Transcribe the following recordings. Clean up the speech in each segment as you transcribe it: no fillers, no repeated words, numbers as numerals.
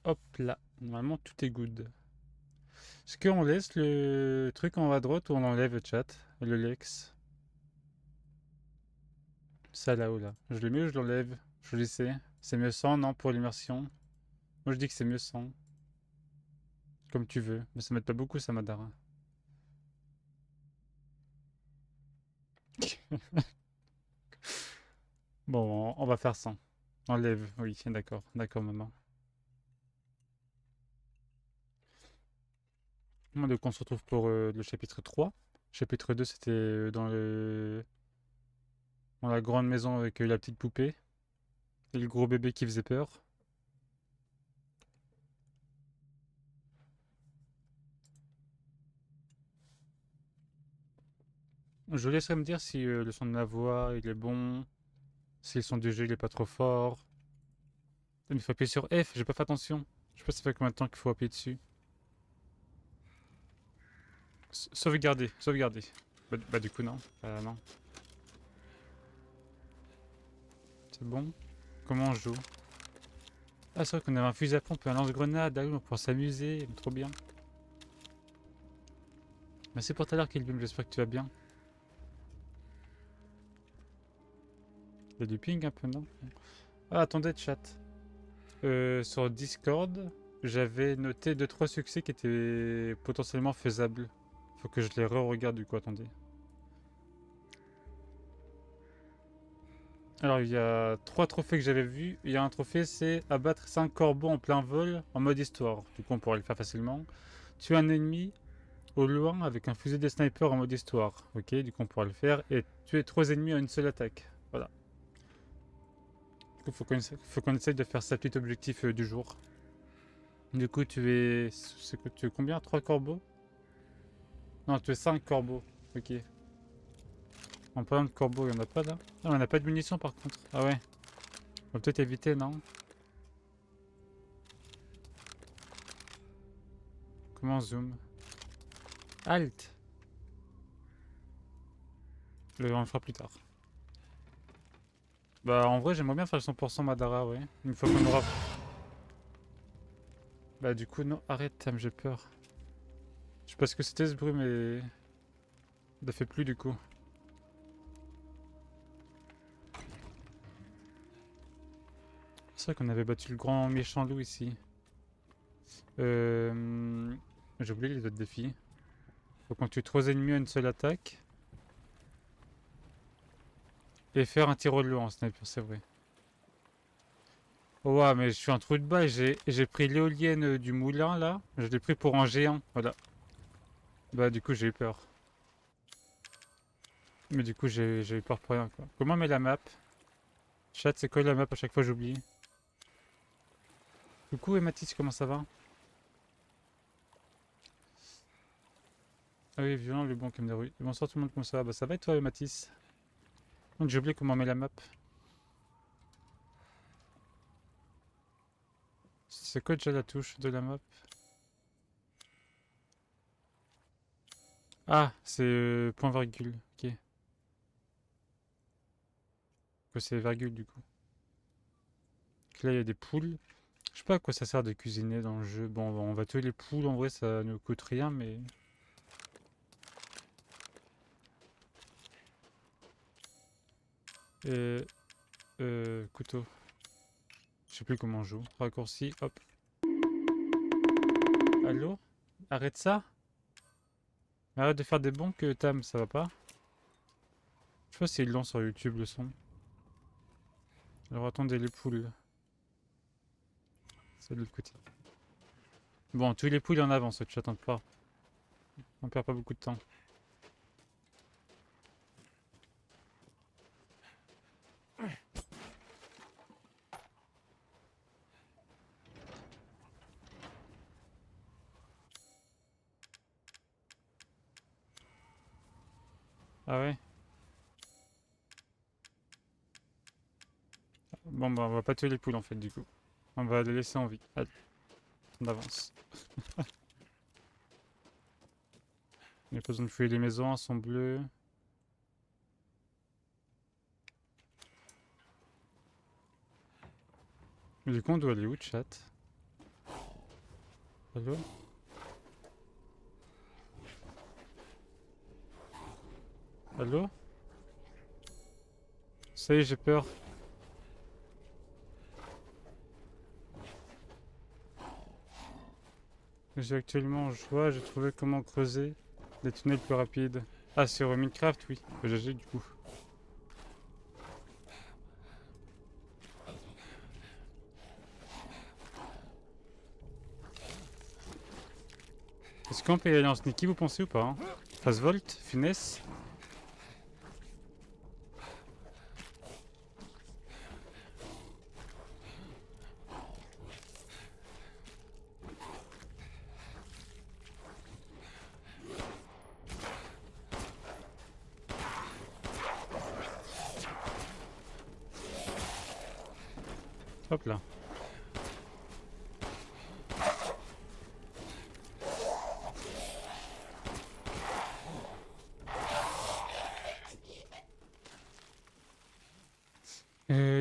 Hop là. Normalement, tout est good. Est-ce qu'on laisse le truc en haut à droite ou on enlève le chat? Le Lex? Ça là-haut là. Je le mets ou je l'enlève? Je le laisse. C'est mieux sans, non, pour l'immersion? Moi je dis que c'est mieux sans. Comme tu veux. Mais ça m'aide pas beaucoup ça, Madara. Bon, on va faire sans. Enlève, oui, d'accord. D'accord, maman. Bon, donc on se retrouve pour le chapitre 3. Chapitre 2, c'était dans la grande maison avec la petite poupée et le gros bébé qui faisait peur. Je laisserai me dire si le son de ma voix il est bon, si le son du jeu il est pas trop fort. Il faut appuyer sur F, j'ai pas fait attention. Je sais pas ça fait combien de temps qu'il faut appuyer dessus. Sauvegarder, sauvegarder. Bah, du coup non. Non. C'est bon. Comment on joue? Ah c'est vrai qu'on avait un fusil à pompe et un lance-grenade, ah oui, on pourra s'amuser, trop bien. Merci pour tout à l'heure Kelvin, j'espère que tu vas bien. Il y a du ping un peu, non? Ah attendez chat. Sur Discord, j'avais noté 2-3 succès qui étaient potentiellement faisables. Faut que je les re-regarde du coup, attendez. Alors il y a 3 trophées que j'avais vus. Il y a un trophée, c'est abattre 5 corbeaux en plein vol en mode histoire. Du coup on pourrait le faire facilement. Tuer un ennemi au loin avec un fusil de sniper en mode histoire. Ok, du coup on pourra le faire. Et tuer 3 ennemis à une seule attaque. Voilà. Du coup faut qu'on essaye de faire ça petit objectif du jour. Du coup tu es... Tu es combien? 3 corbeaux? Non, tu es 5 corbeaux. Ok. En parlant de corbeaux, il y en a pas là? Ah, on a pas de munitions par contre. Ah ouais. On va peut-être éviter, non? Comment on zoom? Alt! On le fera plus tard. Bah en vrai j'aimerais bien faire le 100% Madara, ouais. Une fois qu'on aura... Bah du coup non, arrête Tam, j'ai peur. Je sais pas ce que c'était ce bruit mais... Ça fait plus du coup. C'est vrai qu'on avait battu le grand méchant loup ici. J'ai oublié les autres défis. Faut qu'on tue 3 ennemis à une seule attaque. Et faire un tir au loin en sniper, c'est vrai. Oh ouais, mais je suis un trou de balle, j'ai pris l'éolienne du moulin là. Je l'ai pris pour un géant, voilà. Bah du coup j'ai eu peur. Mais du coup j'ai eu peur pour rien quoi. Comment on met la map? Chat, c'est quoi la map? À chaque fois j'oublie. Coucou et Mathis, comment ça va? Ah oui, violent, le bon comme des rues. Bonsoir tout le monde, comment ça va? Bah ça va et toi Mathis? Donc j'ai oublié comment on met la map. C'est quoi déjà la touche de la map? Ah, c'est point virgule, ok. Que c'est virgule du coup. Donc là il y a des poules. Je sais pas à quoi ça sert de cuisiner dans le jeu. Bon, on va tuer les poules, en vrai ça ne coûte rien, mais... Euh, couteau. Je sais plus comment on joue. Raccourci, hop. Allô? Arrête ça? Arrête de faire des bons que Tam, ça va pas? Je sais pas si ils l'ont sur YouTube le son. Alors attendez, les poules. C'est de l'autre côté. Bon, tous les poules en avance, tu attends pas. On perd pas beaucoup de temps. Ah ouais? Bon, bah on va pas tuer les poules en fait du coup. On va les laisser en vie. Allez, on avance. Il n'y a pas besoin de fouiller les maisons, elles sont bleues. Mais du coup, on doit aller où, chat? Allô? Allô? Ça y est, j'ai peur. J'ai actuellement joie, j'ai trouvé comment creuser des tunnels plus rapides. Ah, sur Minecraft, oui. GG du coup. Est-ce qu'on peut y aller en sneaky, vous pensez ou pas hein? Fast Volt, finesse. Hop là.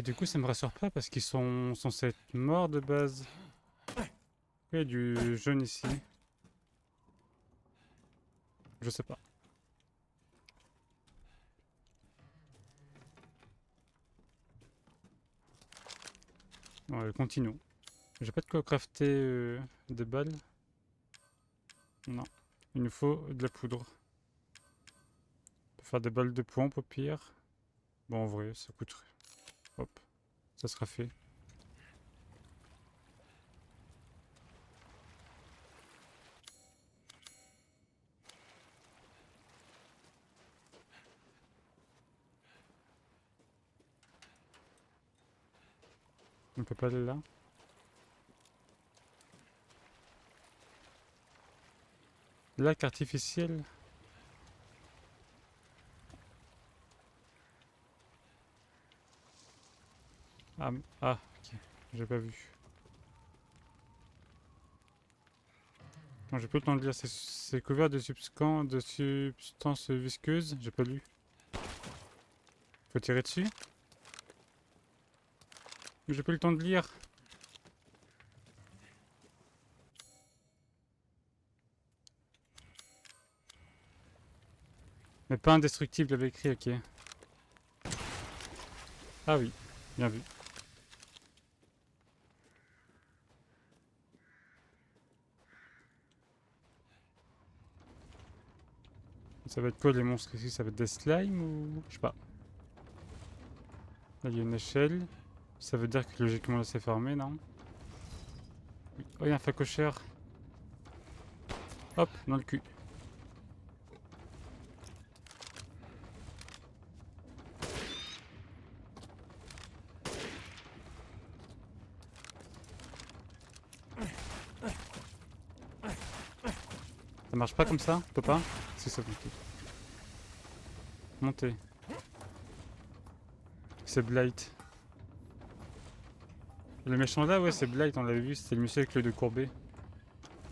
Du coup, ça me rassure pas parce qu'ils sont censés être morts de base. Il y a du jaune ici. Je sais pas. Ouais, continuons. J'ai pas de quoi crafter des balles. Non. Il nous faut de la poudre. On peut faire des balles de pompe au pire. Bon, en vrai, ça coûterait. Hop, ça sera fait. On peut pas aller là. Lac artificiel. Ah, ok. J'ai pas vu. Non, j'ai plus le temps de lire. C'est couvert de substances visqueuses. J'ai pas lu. Faut tirer dessus. J'ai plus le temps de lire. Mais pas indestructible, j'avais écrit, ok. Ah oui, bien vu. Ça va être quoi les monstres ici? Ça va être des slimes ou... Je sais pas. Là, il y a une échelle. Ça veut dire que logiquement là c'est fermé, non? Oui. Oh, il y a un facochère. Hop, dans le cul. Ça marche pas comme ça? On peut pas? Si ça peut. Monter. C'est Blight. Le méchant là, ouais, c'est Blight, on l'avait vu, c'était le monsieur avec le de courbé.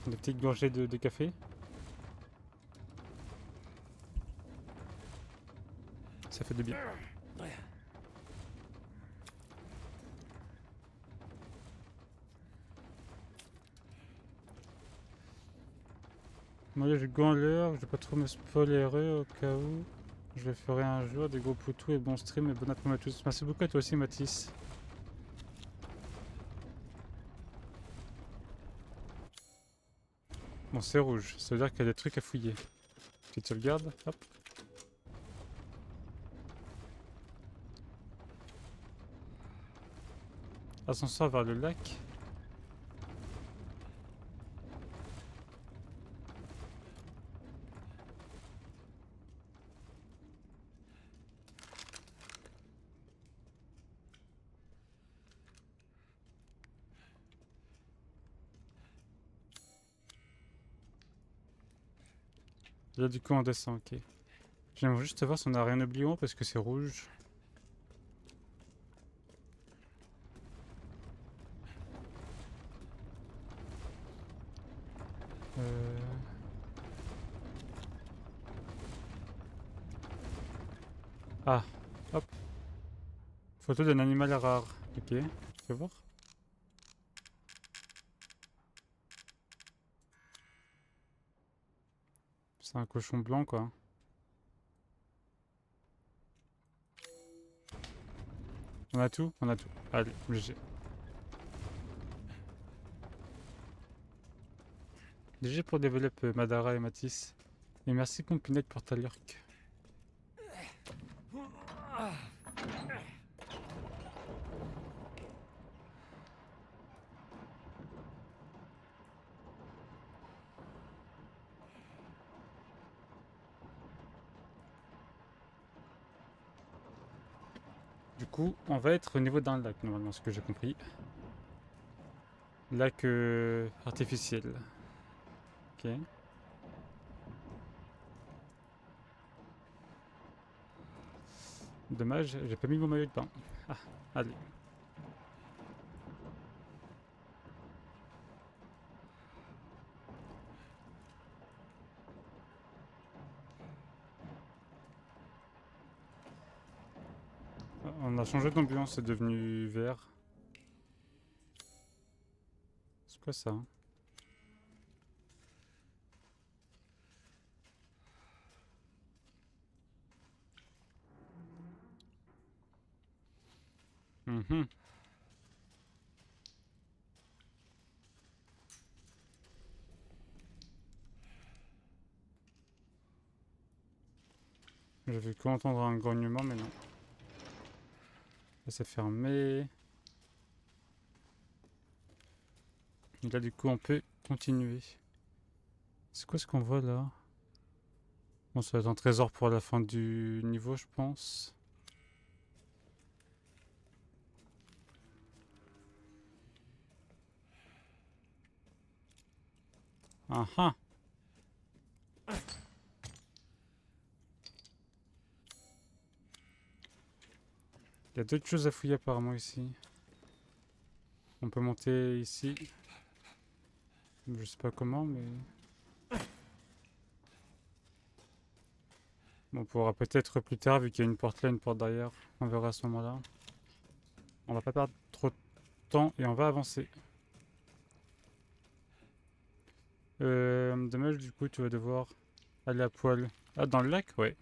Des petites gorgées de café. Ça fait du bien. Moi, je gagne l'heure, je vais pas trop me spoiler au cas où. Je le ferai un jour, des gros poutous et bon stream et bon après-midi à tous. Merci beaucoup à toi aussi, Mathis. Bon, c'est rouge, ça veut dire qu'il y a des trucs à fouiller. Petite sauvegarde, hop. Ascenseur vers le lac. Là, du coup, on descend, ok. J'aimerais juste voir si on a rien oublié parce que c'est rouge. Euh... Ah, hop. Photo d'un animal rare. Ok, fais voir. C'est un cochon blanc, quoi. On a tout? On a tout. Allez, GG. GG pour développer Madara et Matisse. Et merci Pompinette pour ta lurk. Du coup, on va être au niveau d'un lac, normalement, ce que j'ai compris. Lac artificiel. Ok. Dommage, j'ai pas mis mon maillot de bain. Ah, allez. On a changé d'ambiance, c'est devenu vert. C'est quoi ça? Mhm. J'avais cru entendre un grognement, mais non. Là, c'est fermé. Et là, du coup, on peut continuer. C'est quoi ce qu'on voit là? Bon, ça va être un trésor pour la fin du niveau, je pense. Ah ah! Il y a d'autres choses à fouiller apparemment ici. On peut monter ici. Je sais pas comment, mais... Bon, on pourra peut-être plus tard, vu qu'il y a une porte là, une porte derrière. On verra à ce moment-là. On va pas perdre trop de temps et on va avancer. Dommage, du coup, tu vas devoir aller à poil. Ah, dans le lac? Ouais.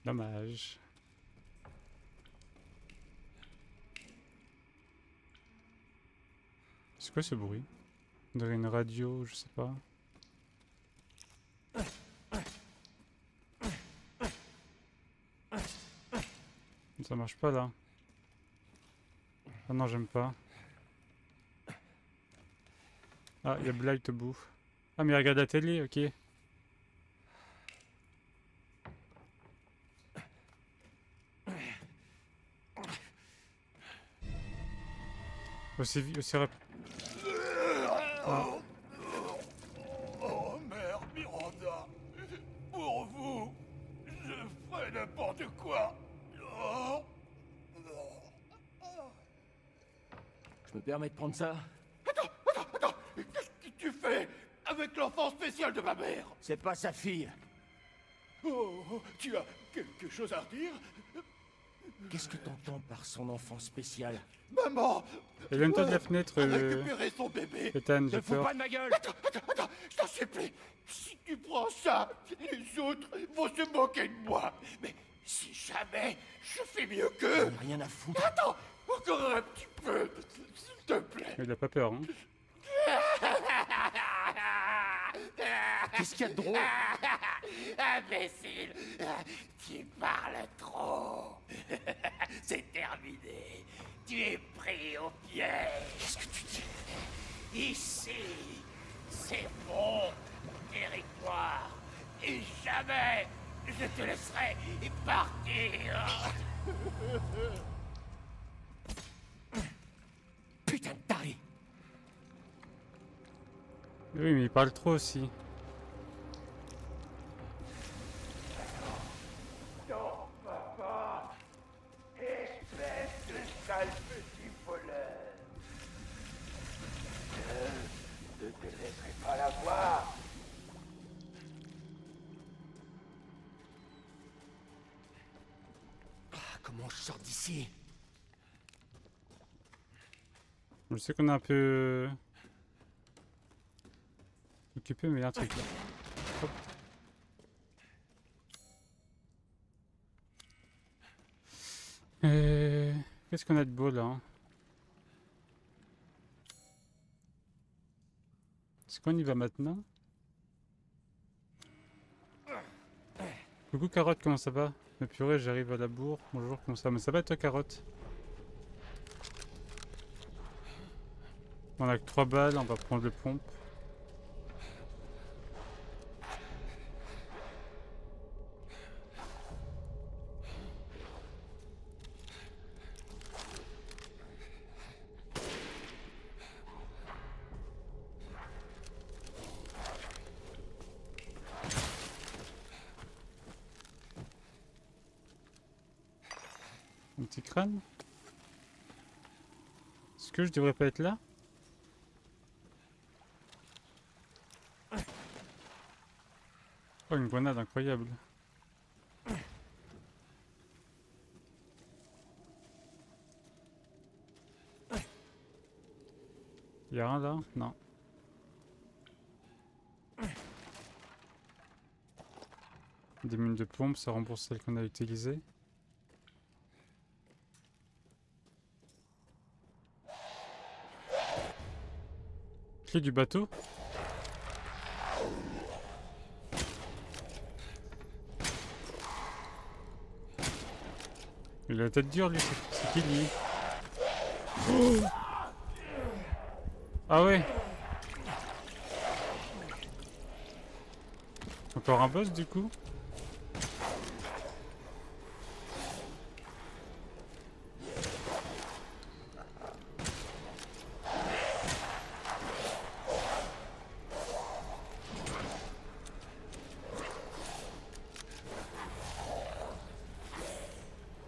Dommage. C'est quoi ce bruit? On dirait une radio, je sais pas. Ça marche pas là. Ah non, j'aime pas. Ah, il y a Blight au bout. Ah, mais il regarde la télé, ok. Aussi rapide. Ah. Oh mère Miranda, pour vous, je ferai n'importe quoi. Oh. Je me permets de prendre ça? Attends, qu'est-ce que tu fais avec l'enfant spécial de ma mère? C'est pas sa fille. Oh, tu as quelque chose à redire? Qu'est-ce que t'entends par son enfant spécial? Maman, Éloigne-toi de la fenêtre, a récupéré son bébé. Ethan, j'ai Ne fous peur. pas de ma gueule! Attends, je t'en supplie. Si tu prends ça, les autres vont se moquer de moi. Mais si jamais je fais mieux J'en qu'eux... ai rien à foutre. Attends, encore un petit peu, s'il te plaît. Il a pas peur, hein. Qu'est-ce qu'il y a de drôle? Imbécile, tu parles trop. C'est terminé. Tu es pris au piège. Qu'est-ce que tu dis? Ici, c'est mon territoire. Et jamais je te laisserai partir. Putain de taré! Oui, mais il parle trop aussi. Non, papa. Espèce de sale petit voleur. Je ne te laisserai pas la voir. Ah, comment je sors d'ici? Je sais qu'on est un peu occupé, mais il y a un truc là. Hop. Qu'est-ce qu'on a de beau là, hein? Est-ce qu'on y va maintenant? Coucou Carotte, comment ça va? Mais purée, j'arrive à la bourre. Bonjour, comment ça va? Mais ça va toi Carotte? On a que 3 balles, on va prendre le pompe. Un petit crâne? Est-ce que je devrais pas être là? Oh, une grenade incroyable. Y'a rien là? Non. Des mines de pompe, ça rembourse celles qu'on a utilisées. Clé du bateau? Il a la tête dure lui, c'est qui lui? Oh, ah ouais. Encore un boss du coup?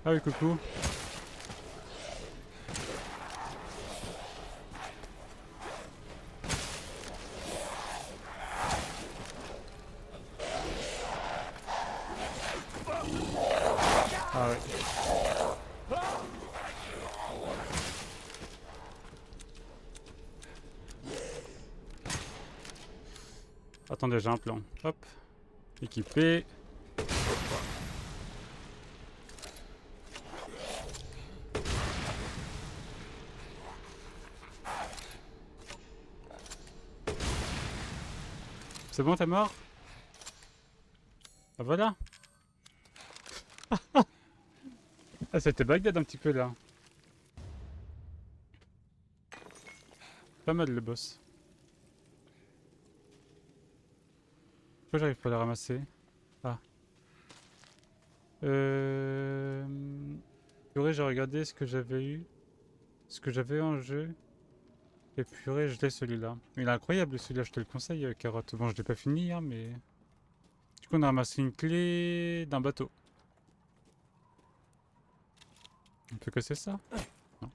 Ah oui, coucou. Ah ouais. Attendez, j'ai un plan. Hop. Équipé. C'est bon, t'es mort? Ah voilà. Ah, c'était Bagdad un petit peu là. Pas mal le boss. Pourquoi j'arrive pas à le ramasser? Ah. Purée, j'ai regardé ce que j'avais eu. Ce que j'avais en jeu. Et purée, je l'ai celui-là. Il est incroyable celui-là, je te le conseille, Carotte. Bon, je l'ai pas fini, hein, mais... Du coup, on a ramassé une clé d'un bateau. On peut casser ça? Non.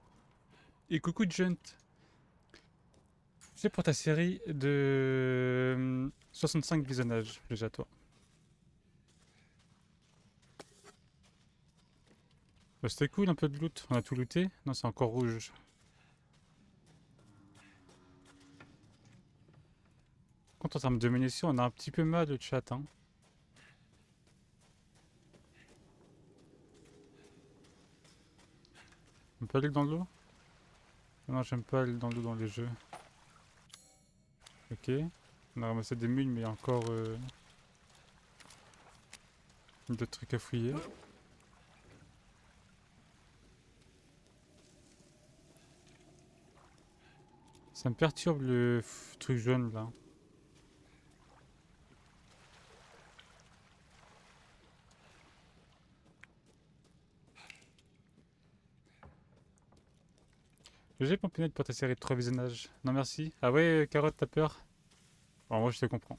Et coucou Junt. C'est pour ta série de 65 visionnages, déjà toi. Bah, c'était cool un peu de loot. On a tout looté? Non, c'est encore rouge. Contre en termes de munitions, on a un petit peu mal le chat, hein. On peut aller dans l'eau? Non, j'aime pas aller dans l'eau dans les jeux. Ok. On a ramassé des mules, mais il y a encore d'autres trucs à fouiller. Ça me perturbe le truc jaune là. GG Pompinette pour ta série de 3 visionnages. Non merci. Ah ouais, Carotte, t'as peur? Alors moi je te comprends.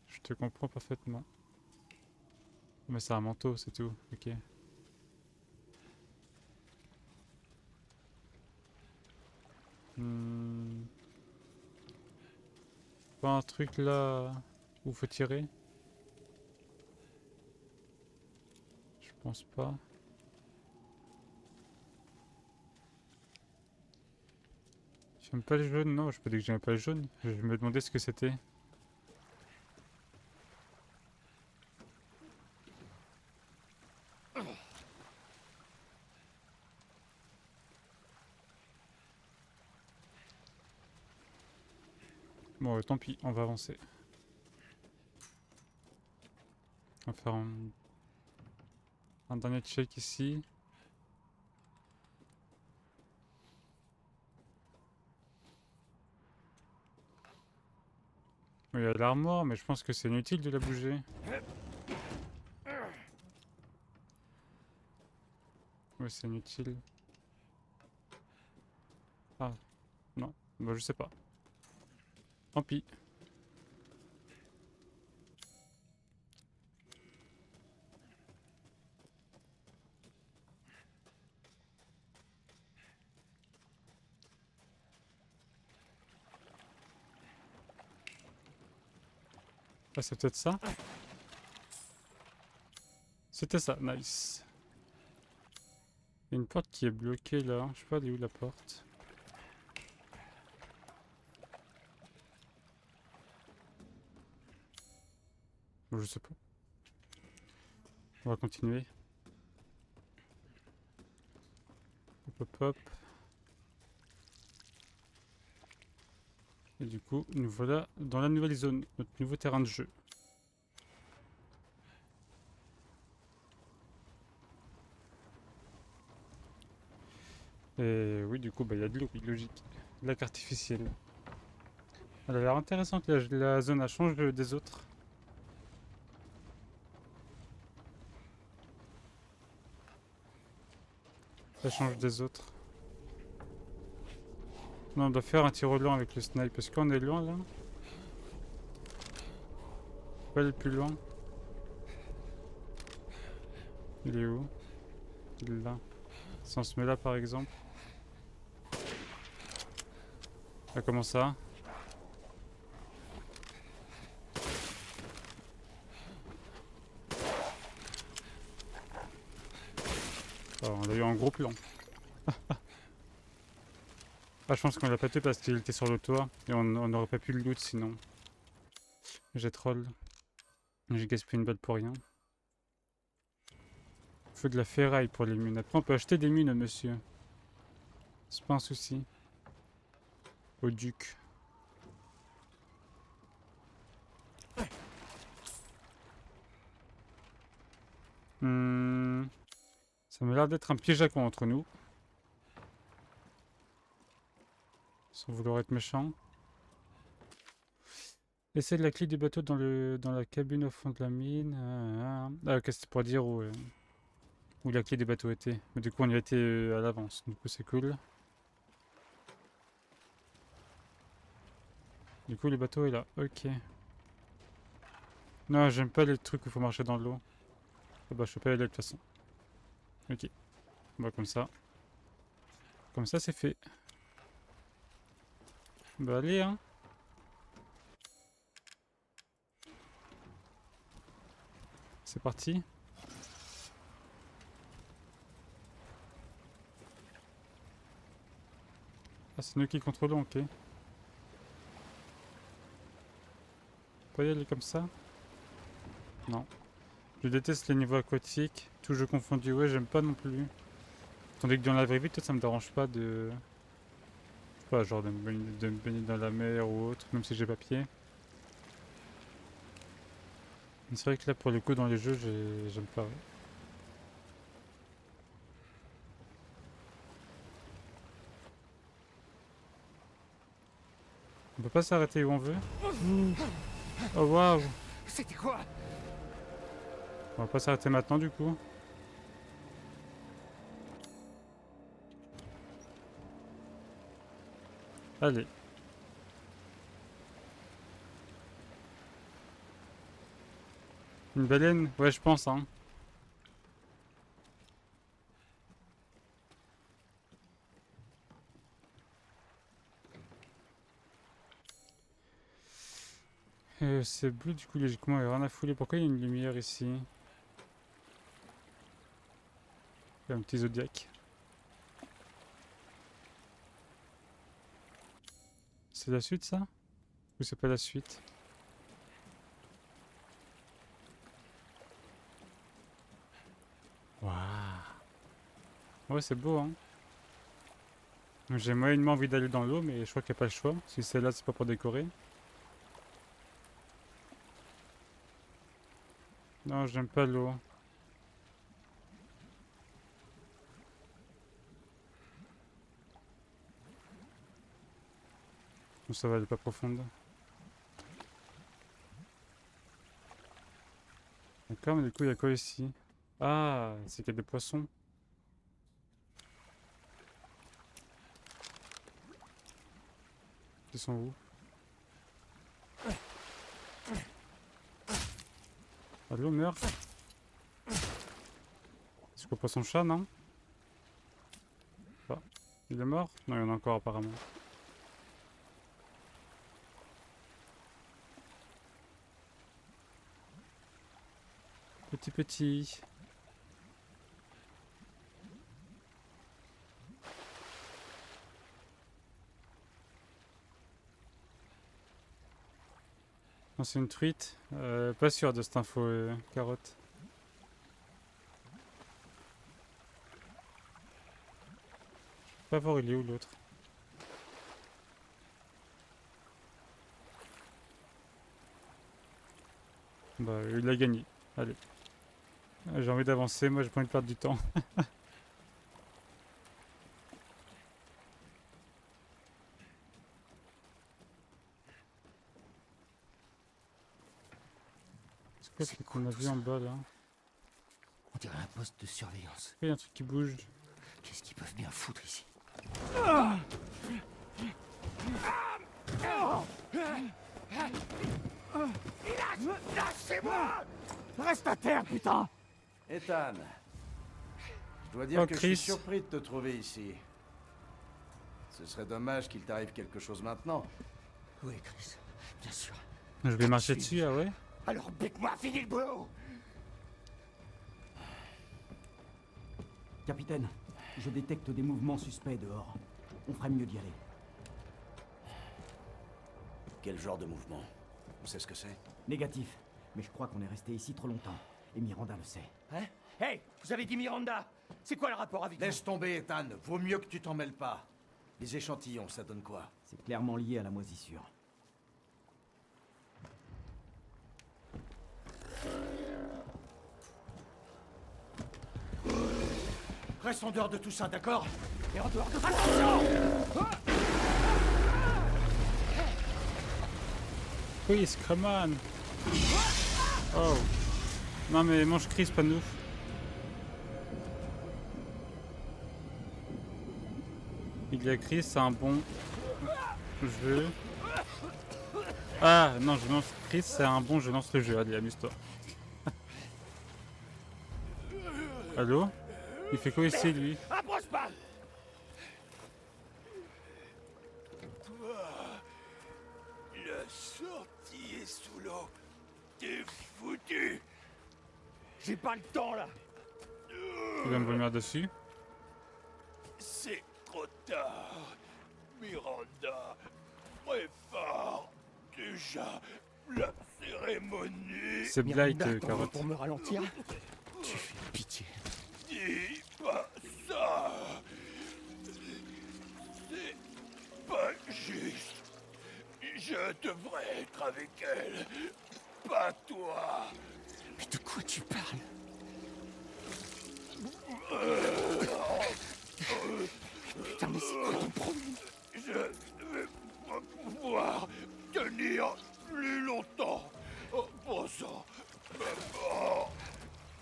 Je te comprends parfaitement. Mais c'est un manteau, c'est tout. Ok. Hmm. Pas un truc là où faut tirer? Je pense pas. J'aime pas le jaune, non, je peux dire que j'aime pas le jaune. Je me demandais ce que c'était. Bon, tant pis, on va avancer. On va faire un dernier check ici. Il y a l'armoire, mais je pense que c'est inutile de la bouger. Ouais, c'est inutile. Ah, non. Bah, je sais pas. Tant pis. Ah, c'est peut-être ça? C'était ça, nice. Il y a une porte qui est bloquée là. Je sais pas, elle est où la porte? Bon, je sais pas. On va continuer. Hop hop hop. Et du coup, nous voilà dans la nouvelle zone, notre nouveau terrain de jeu. Et oui, du coup, bah, il y a de l'eau, oui, logique. De lac artificiel. Elle a l'air intéressante, la zone, elle change des autres. Ça change des autres. Non, on doit faire un tir au loin avec le snipe. Parce qu'on est loin là. On peut aller plus loin. Il est où? Il est là. Si on se met là par exemple. Ah, comment ça? Ah, on a eu un gros plan. Ah, je pense qu'on l'a pas tué parce qu'il était sur le toit. Et on n'aurait pas pu le loot sinon. J'ai troll. J'ai gaspillé une balle pour rien. Faut de la ferraille pour les mines. Après, on peut acheter des mines, monsieur. C'est pas un souci. Au duc. Ça m'a l'air d'être un piège à quoi entre nous. Sans vouloir être méchant. Laissez la clé du bateau dans la cabine au fond de la mine. Ah, ok, c'était pour dire où la clé du bateau était. Mais du coup, on y a été à l'avance. Du coup, c'est cool. Du coup, le bateau est là. Ok. Non, j'aime pas les trucs où il faut marcher dans l'eau. Ah bah, je peux pas y aller de toute façon. Ok. Bah, comme ça. Comme ça, c'est fait. Bah, allez, hein. C'est parti. Ah, c'est nous qui contrôlons, ok. Pas y aller comme ça? Non. Je déteste les niveaux aquatiques. Tout jeu confondu, ouais, j'aime pas non plus. Tandis que dans la vraie vie, peut-être ça me dérange pas de... Je sais pas, genre de me baigner dans la mer ou autre, même si j'ai pas pied. Mais c'est vrai que là, pour le coup, dans les jeux, j'aime pas. Ouais. On peut pas s'arrêter où on veut? Oh waouh! C'était quoi? On va pas s'arrêter maintenant du coup. Allez. Une baleine? Ouais, je pense, hein. C'est bleu, du coup, logiquement, il n'y a rien à fouler. Pourquoi il y a une lumière ici? Il y a un petit zodiaque. C'est la suite ça? Ou c'est pas la suite? Waouh! Ouais, c'est beau, hein? J'ai moyennement envie d'aller dans l'eau, mais je crois qu'il n'y a pas le choix. Si c'est là, c'est pas pour décorer. Non, j'aime pas l'eau. Bon, ça va, elle est pas profonde. D'accord, mais du coup, il y a quoi ici? Ah, c'est qu'il y a des poissons. Ils sont où? Allô, meurt? C'est quoi, poisson chat, non? Ah, il est mort? Non, il y en a encore apparemment. Petit. Non, c'est une truite. Pas sûr de cette info, carotte. Je peux pas voir il est où l'autre. Bah, il a gagné. Allez. J'ai envie d'avancer, moi j'ai pas envie de perdre du temps. C'est quoi ce qu'on a vu en bas là? On dirait un poste de surveillance. Il y a un truc qui bouge. Qu'est-ce qu'ils peuvent bien foutre ici? Lâchez-moi! Reste à terre, putain! Ethan, je dois dire Oh, que je Chris. suis surpris de te trouver ici. Ce serait dommage qu'il t'arrive quelque chose maintenant. Oui, Chris, bien sûr. Je vais marcher dessus, ah ouais? Alors pique-moi, finis le boulot! Capitaine, je détecte des mouvements suspects dehors. On ferait mieux d'y aller. Quel genre de mouvement? On sait ce que c'est? Négatif. Mais je crois qu'on est resté ici trop longtemps. Et Miranda le sait. Hein? Hey, vous avez dit Miranda! C'est quoi le rapport avec Laisse tomber, Ethan. Vaut mieux que tu t'en mêles pas. Les échantillons, ça donne quoi? C'est clairement lié à la moisissure. Reste en dehors de tout ça, d'accord? Et en dehors de... Oui, Scraman! Oh! Non mais mange Chris, pas nous. Il y a Chris, c'est un bon jeu. Ah non, je lance Chris, c'est un bon, je lance le jeu. Allez, amuse-toi. Allô? Il fait quoi ici, lui? Approche pas! La sortie est sous l'eau. T'es foutu! J'ai pas le temps là! Il va me vomir dessus. C'est trop tard. Miranda, prépare déjà la cérémonie. C'est Blight, Miranda, carotte. pour me ralentir. Tu fais pitié. Dis pas ça. C'est pas juste. Je devrais être avec elle, pas toi. Mais de quoi tu parles? Putain, mais c'est quoi ton problème? Je vais pas pouvoir tenir plus longtemps. Bon sang.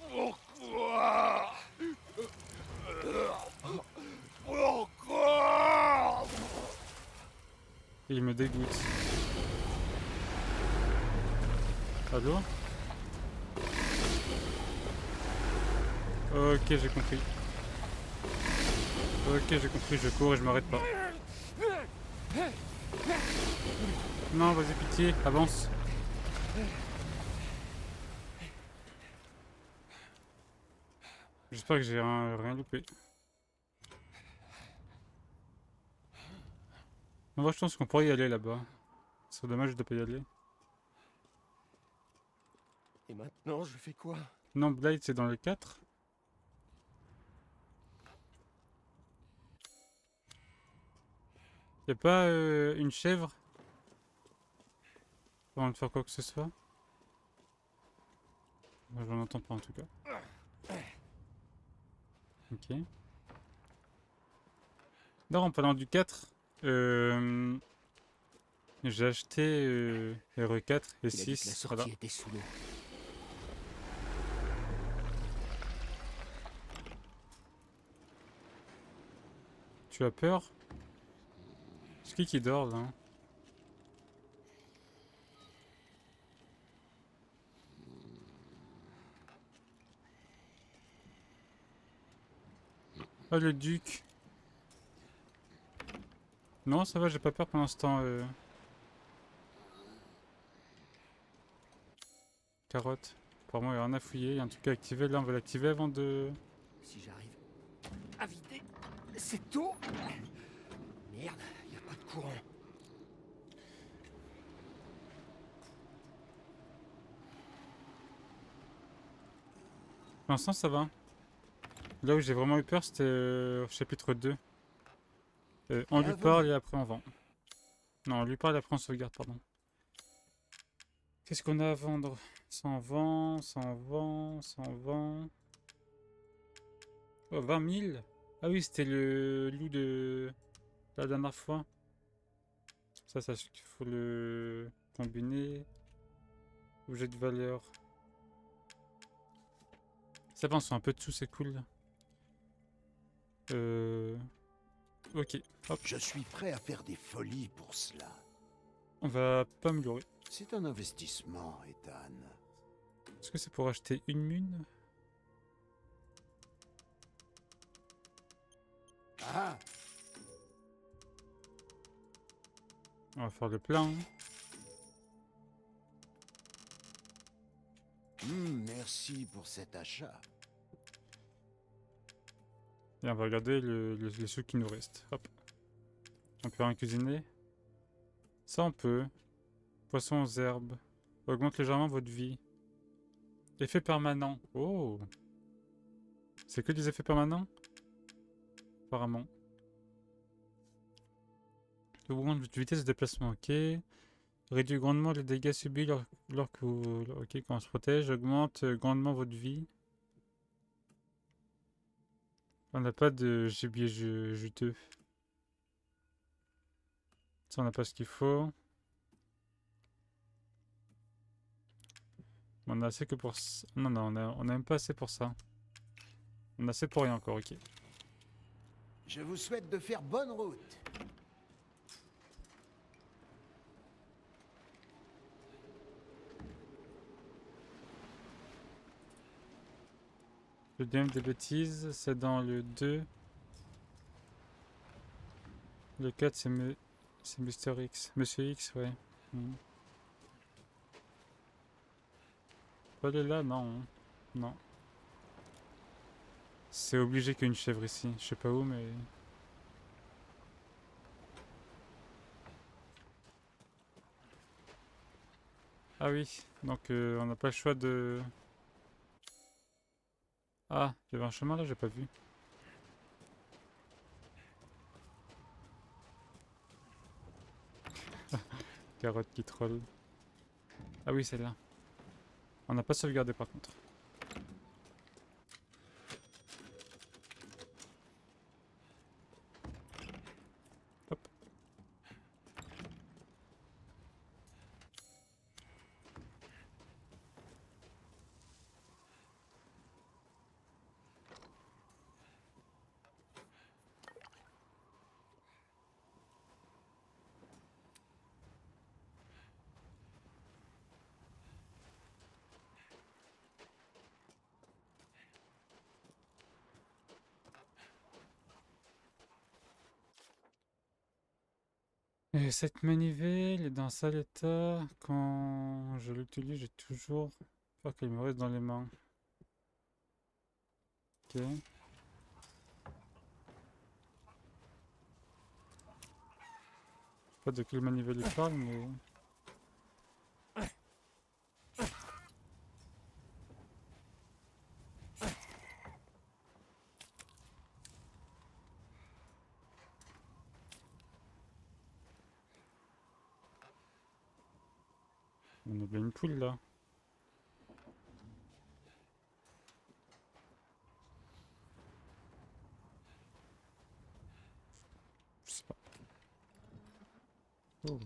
Pourquoi? Pourquoi? Il me dégoûte. Allô? Ok, j'ai compris. Ok, j'ai compris, je cours et je m'arrête pas. Non, vas-y, pitié, avance. J'espère que j'ai rien loupé. Moi, je pense qu'on pourrait y aller là-bas. Ce serait dommage de pas y aller. Et maintenant, je fais quoi? Non, Blight, c'est dans le 4. Y'a pas une chèvre avant de faire quoi que ce soit? Moi, j'en entends pas en tout cas. Ok. Non, en parlant du 4, j'ai acheté RE4 et Il a dit que la 6. sortie Voilà. était sous l'eau. Tu as peur? C'est qui dort là? Ah, le duc. Non, ça va, j'ai pas peur pour l'instant. Carotte. Pour moi, il y a rien à fouiller. Il y a un truc à activer. Là, on va l'activer avant de. Si j'arrive à vider cette eau... Merde, y a pas de courant. Pour l'instant, ça va. Là où j'ai vraiment eu peur, c'était au chapitre 2. On lui parle et après on vend. Non, on lui parle et après on sauvegarde, pardon. Qu'est-ce qu'on a à vendre? Ça en vend, ça en vend, ça en vend. Oh, 20 000? Ah oui, c'était le loup de la dernière fois. Ça, il faut le combiner. Objet de valeur. Ça va, on sont un peu dessous, c'est cool. Ok, hop, Je suis prêt à faire des folies pour cela. on va pas améliorer. C'est un investissement, Ethan. Est-ce que c'est pour acheter une mune? Ah, On va faire le plein. merci pour cet achat. Et on va regarder les sous qui nous restent. Hop. On peut rien cuisiner. Ça on peut. Poisson aux herbes. Augmente légèrement votre vie. Effet permanent. Oh. C'est que des effets permanents? Apparemment. Augmente votre vitesse de déplacement, ok. Réduit grandement les dégâts subis lorsque ok, quand on se protège. Augmente grandement votre vie. On n'a pas de gibier juteux. Ça, on n'a pas ce qu'il faut. On a assez que pour ça. Non, non, on a même pas assez pour ça. On a assez pour rien encore, ok. Je vous souhaite de faire bonne route. Le DM des bêtises, c'est dans le 2. Le 4, c'est Mister X. Monsieur X, ouais. Pas aller là, non. Hein. Non. C'est obligé qu'il y ait une chèvre ici. Je sais pas où, mais... Ah oui, donc on n'a pas le choix de... Ah, il y avait un chemin là, j'ai pas vu. Carotte qui troll. Ah oui, c'est là. On n'a pas sauvegardé par contre. Hop. Et cette manivelle est dans un sale état. Quand je l'utilise, j'ai toujours peur qu'elle me reste dans les mains. Ok. pas de quelle manivelle il parle, mais... On a bien une poule là. Je sais pas. Oh.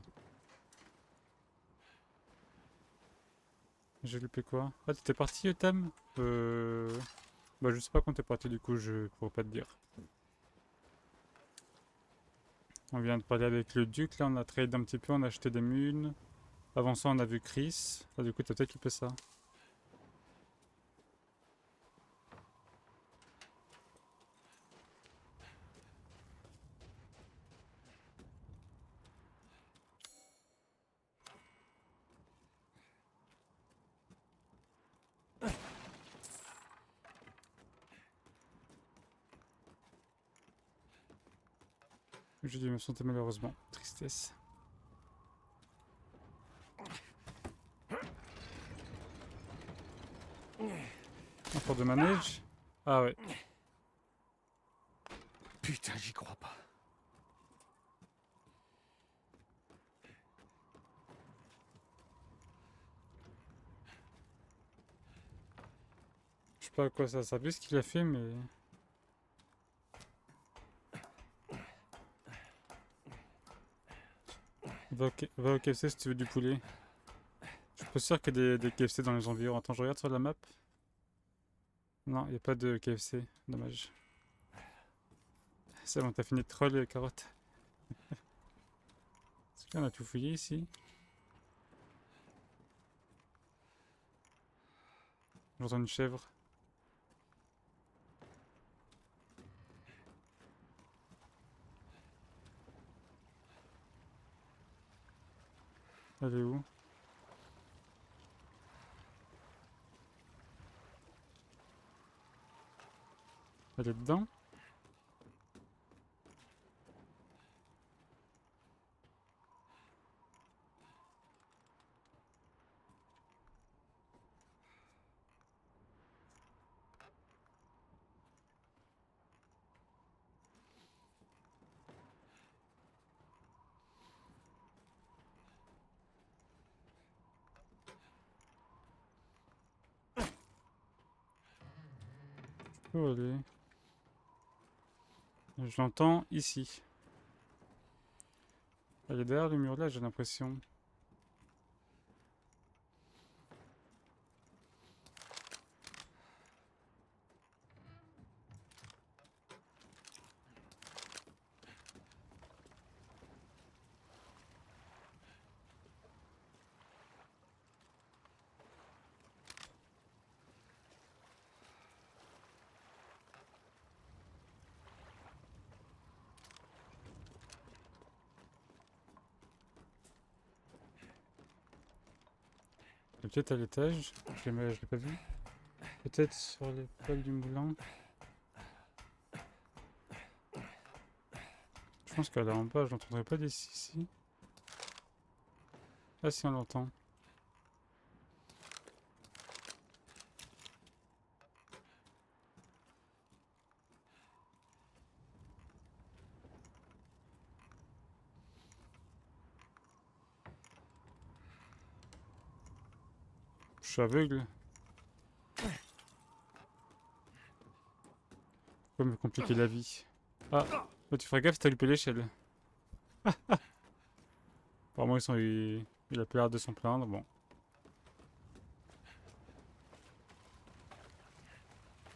J'ai loupé quoi? Ah, t'étais parti, Tam? Bah, je sais pas quand t'es parti, du coup, je pourrais pas te dire. On vient de parler avec le duc, là, on a trade un petit peu, on a acheté des munes. Avant ça, on a vu Chris. Ah, du coup, t'as peut-être occupé ça. J'ai dû me sentir malheureusement. Tristesse. Encore de manège? Ah ouais. Putain, j'y crois pas. Je sais pas à quoi ça a servi ce qu'il a fait, mais... Va au KFC si tu veux du poulet. Je suis pas sûr qu'il y ait des KFC dans les environs. Attends, je regarde sur la map. Non, il n'y a pas de KFC. Dommage. C'est bon, t'as fini de troll les carottes. Est-ce qu'on a tout fouillé ici? J'entends une chèvre. Elle est où? Elle est dedans? Où elle est? Je l'entends ici. Elle est derrière le mur là, j'ai l'impression. Peut-être à l'étage, je l'ai pas vu. Peut-être sur les poils du moulin. Je pense qu'elle est en bas, je l'entendrai pas d'ici. Si. Ah si, on l'entend. Je suis aveugle. Pourquoi me compliquer la vie? Ah, oh, tu feras gaffe si t'as loupé l'échelle. Apparemment, il a pas l'air de s'en plaindre. Bon.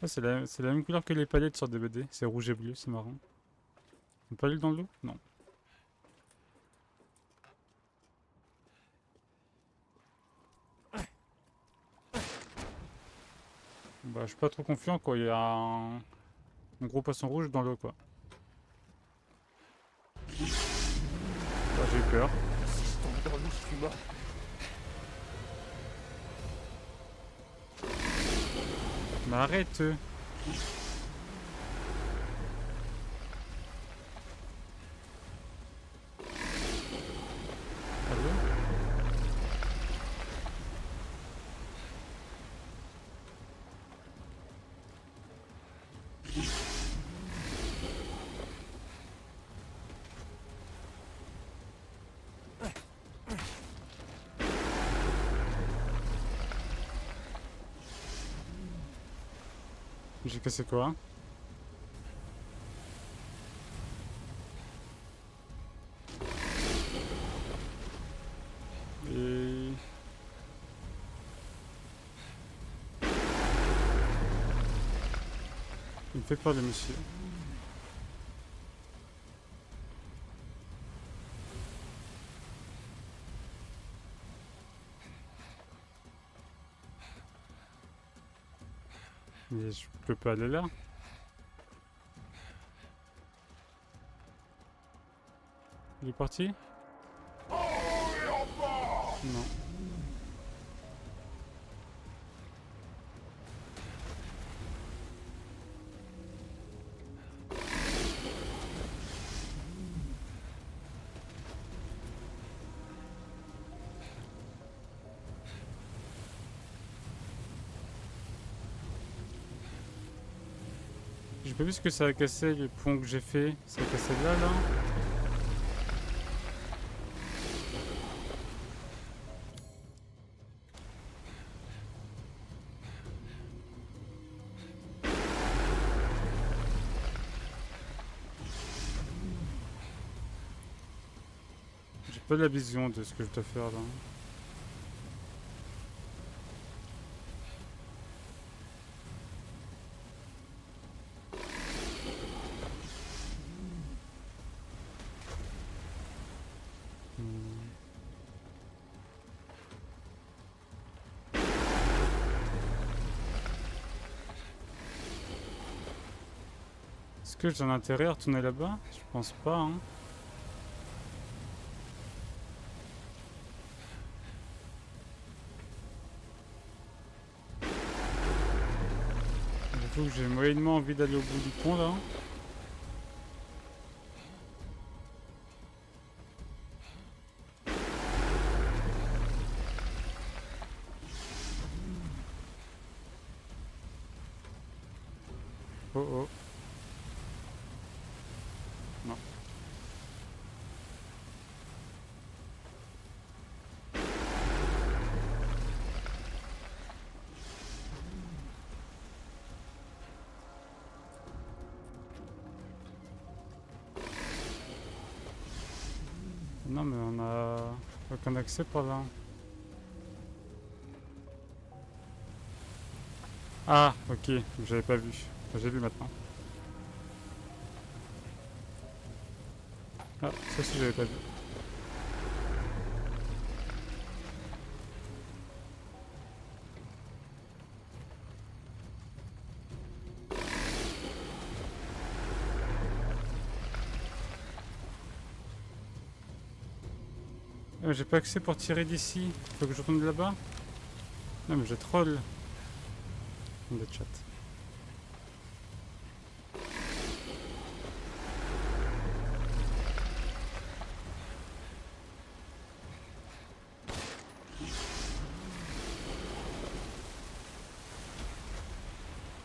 Ah, c'est la même couleur que les palettes sur DVD. C'est rouge et bleu, c'est marrant. Une palette dans l'eau? Non. Bah, je suis pas trop confiant quoi. Il y a un gros poisson rouge dans l'eau quoi. Bah, j'ai eu peur. Si je tombe dans l'eau, je suis mort. Mais arrête! J'ai cassé quoi? Et... il me fait peur le monsieur. Mais je peux pas aller là. Il est parti? Non. J'ai pas vu ce que ça a cassé, les ponts que j'ai fait. Ça a cassé là, là. J'ai pas la vision de ce que je dois faire là. Est-ce que j'ai un intérêt à retourner là-bas? Je pense pas, hein. J'avoue que j'ai moyennement envie d'aller au bout du pont là. Oh oh. Non. Non mais on a aucun accès par là. Ah ok, j'avais pas vu. Enfin, j'ai vu maintenant. Ah, ça aussi j'avais pas vu. J'ai pas accès pour tirer d'ici. Faut que je retourne là-bas. Non mais j'ai troll. Le chat.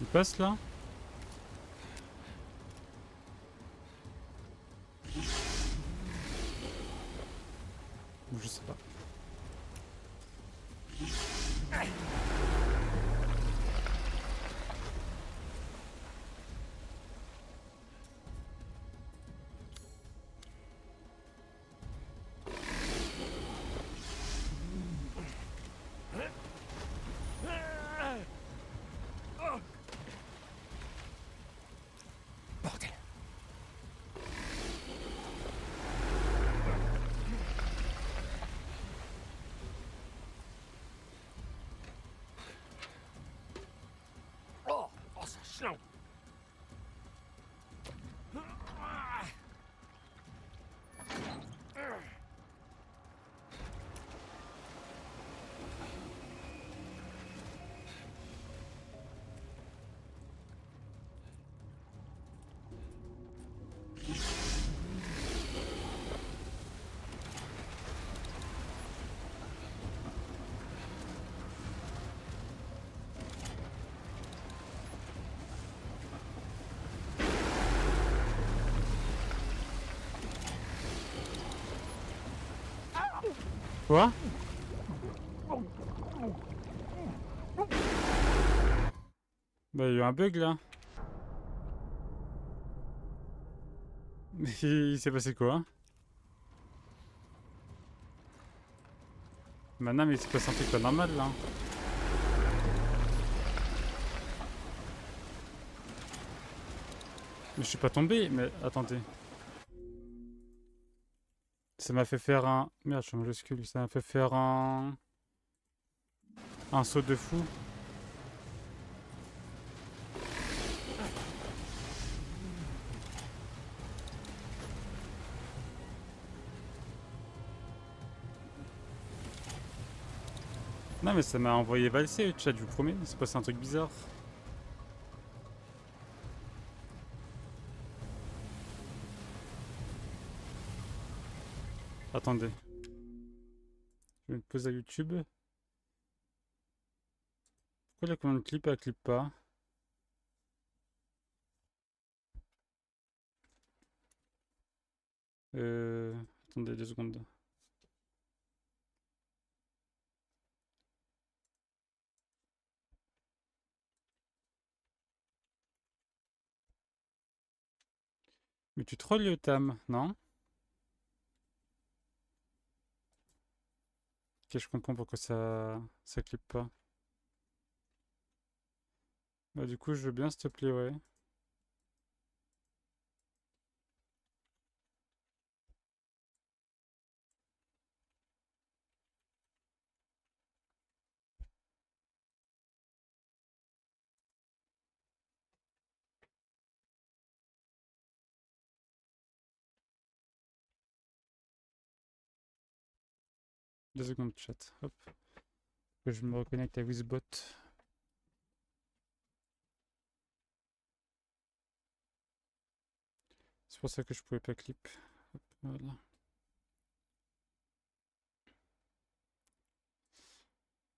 Il passe là? Ou je sais pas. Bordel. Oh, ça chiant. Quoi? Bah il y a eu un bug là. Il s'est passé quoi? Maintenant, mais il s'est passé un truc pas normal là. Mais je suis pas tombé, mais attendez. Ça m'a fait faire un... Merde, je suis en majuscule. Ça m'a fait faire un saut de fou. Non mais ça m'a envoyé valser le chat, je vous promets. C'est passé un truc bizarre. Attendez. Je vais me poser à YouTube. Pourquoi la commande clip elle clip pas? Attendez 2 secondes. Mais tu trolles le Tam, non? Ok, je comprends pourquoi ça clip pas. Bah du coup, je veux bien, s'il te plaît, ouais. Deux secondes, chat. Hop. Que je me reconnecte à Wizbot. C'est pour ça que je pouvais pas clip. Hop, voilà.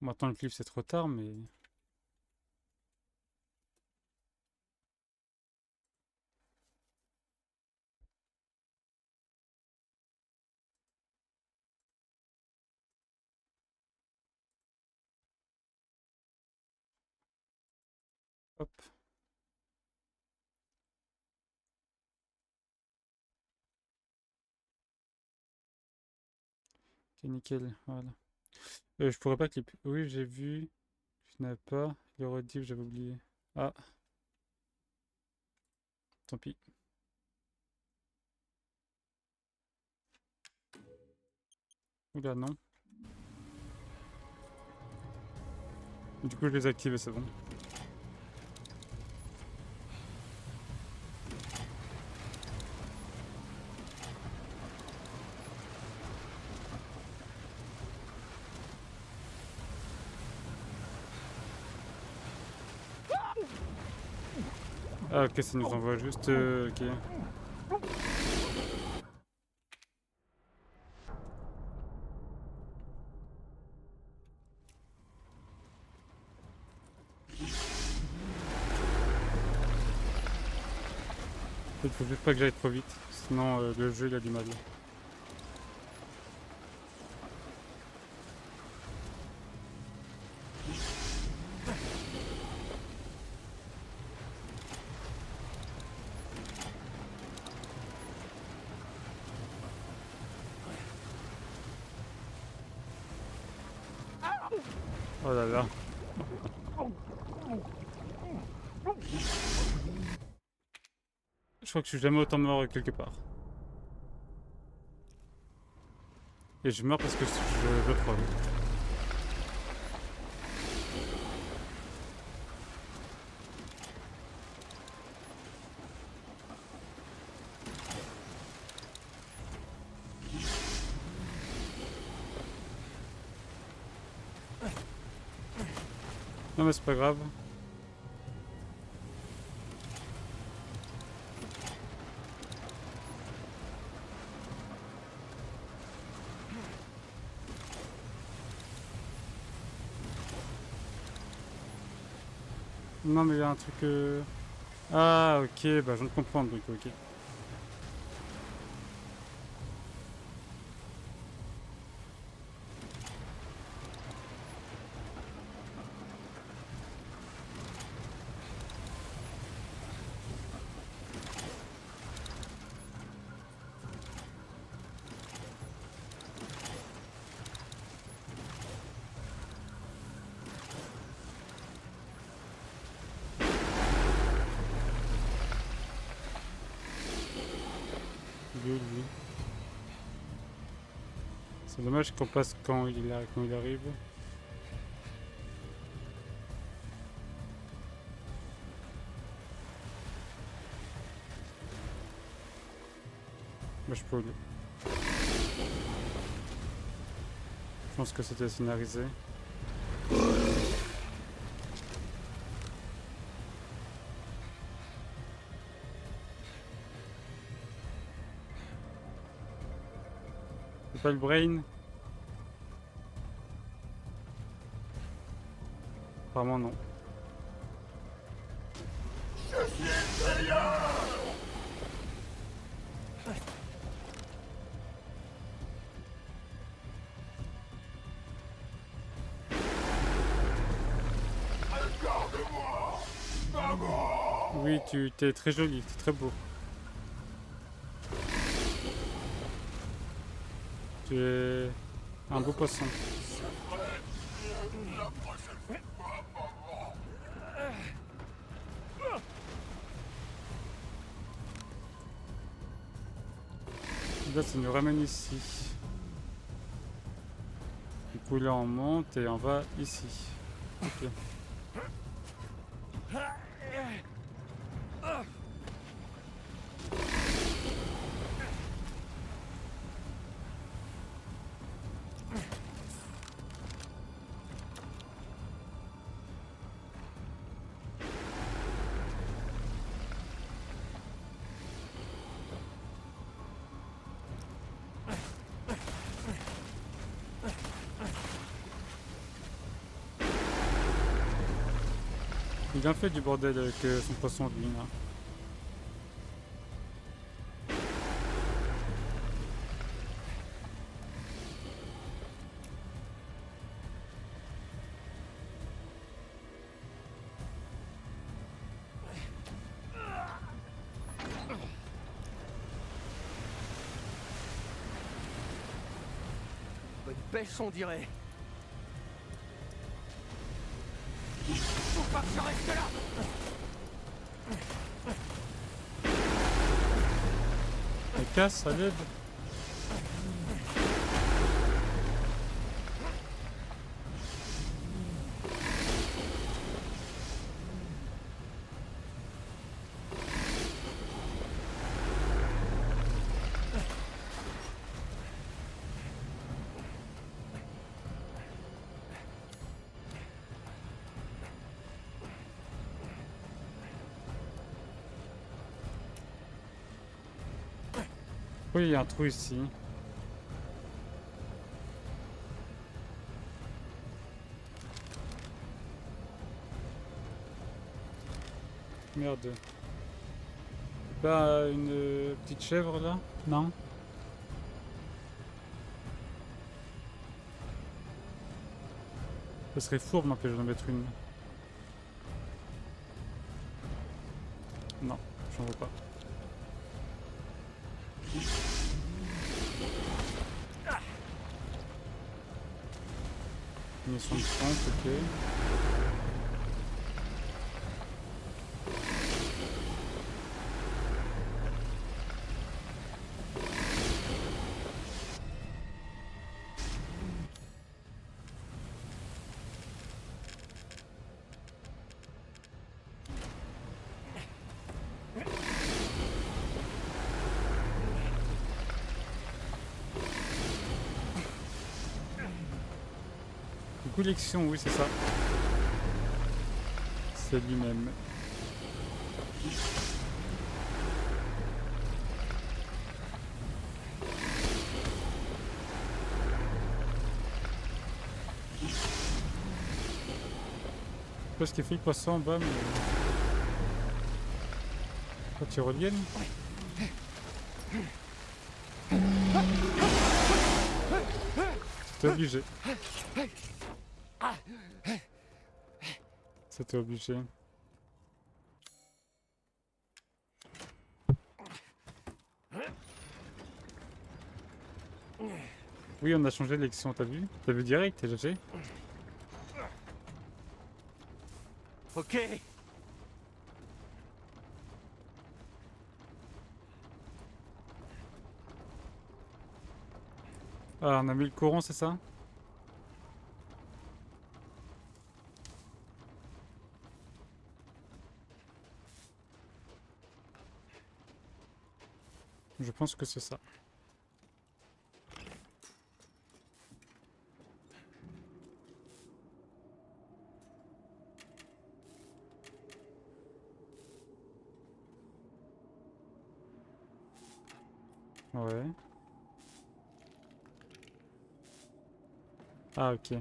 Maintenant le clip c'est trop tard, mais... Hop. Ok, nickel, voilà. Je pourrais pas clip. Oui, j'ai vu. Je n'avais pas. Le rediff, j'avais oublié. Ah, tant pis. Oula, non. Du coup, je les active et c'est bon. Ah, ok, ça nous envoie juste... ok. Il faut juste pas que j'aille trop vite, sinon le jeu il a du mal. Oh là là. Je crois que je suis jamais autant mort quelque part. Et je meurs parce que je troll. Non mais c'est pas grave. Non mais il y a un truc... Ah ok, bah je viens de comprendre donc ok. C'est dommage qu'on passe quand il arrive. Moi je peux. Je pense que c'était scénarisé. C'est pas le brain? Apparemment non. Oui, tu t'es très joli, t'es très beau. Tu es un beau poisson. Là, ça nous ramène ici. Du coup, là, on monte et on va ici. Ok. Il a fait du bordel avec son poisson de ligne. Bonne pêche, on dirait. Faut pas que je reste là. Elle casse, à l'aide. Oui, il y a un trou ici. Merde. Pas une petite chèvre là? Non? Ce serait fourbe m'empêcher d'en mettre une. Non, j'en veux pas. Munition de 30, ok. Collection, oui, c'est ça. C'est lui-même. Je sais pas ce qu'il fait le poisson en bas, mais. Pas tu reviennes. C'était obligé. C'était obligé. Oui, on a changé d'élection, t'as vu? T'as vu direct, TGG? Ok. Ah, on a mis le courant, c'est ça? Je pense que c'est ça. Ouais. Ah, ok.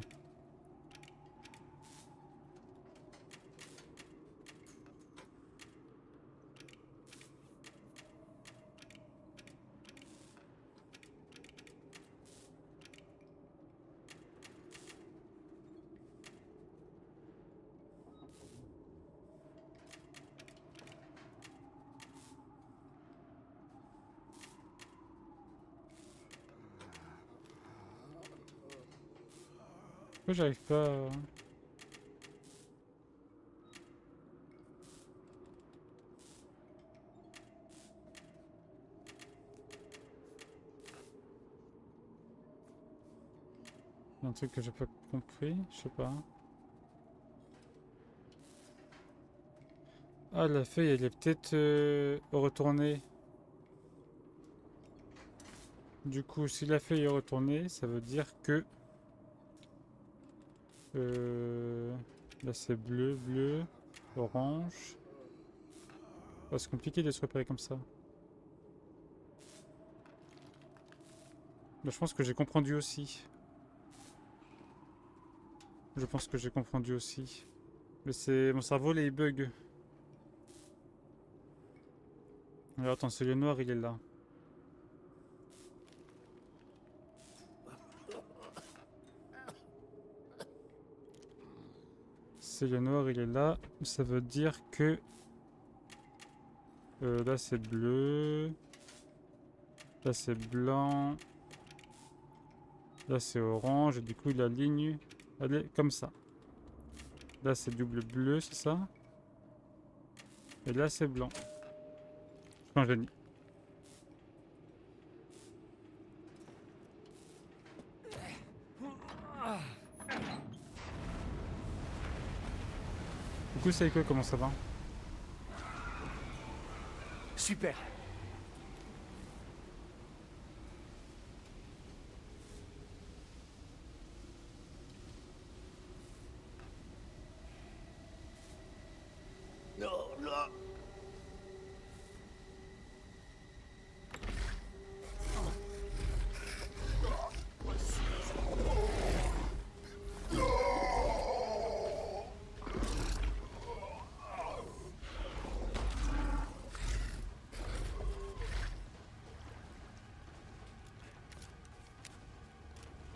Pourquoi j'arrive pas à... Il y a un truc que j'ai pas compris, je sais pas. Ah, la feuille, elle est peut-être retournée. Du coup, si la feuille est retournée, ça veut dire que... là, c'est bleu, bleu, orange. Oh, c'est compliqué de se repérer comme ça. Mais je pense que j'ai compris aussi. Je pense que j'ai compris aussi. Mais c'est... Mon cerveau, là, il bug. Alors, attends, c'est le noir, il est là. C'est le noir, il est là. Ça veut dire que... là, c'est bleu. Là, c'est blanc. Là, c'est orange. Et du coup, la ligne, elle est comme ça. Là, c'est double bleu, c'est ça? Et là, c'est blanc. Je suis un génie. Du coup, c'est quoi? Comment ça va? Super. Non, non.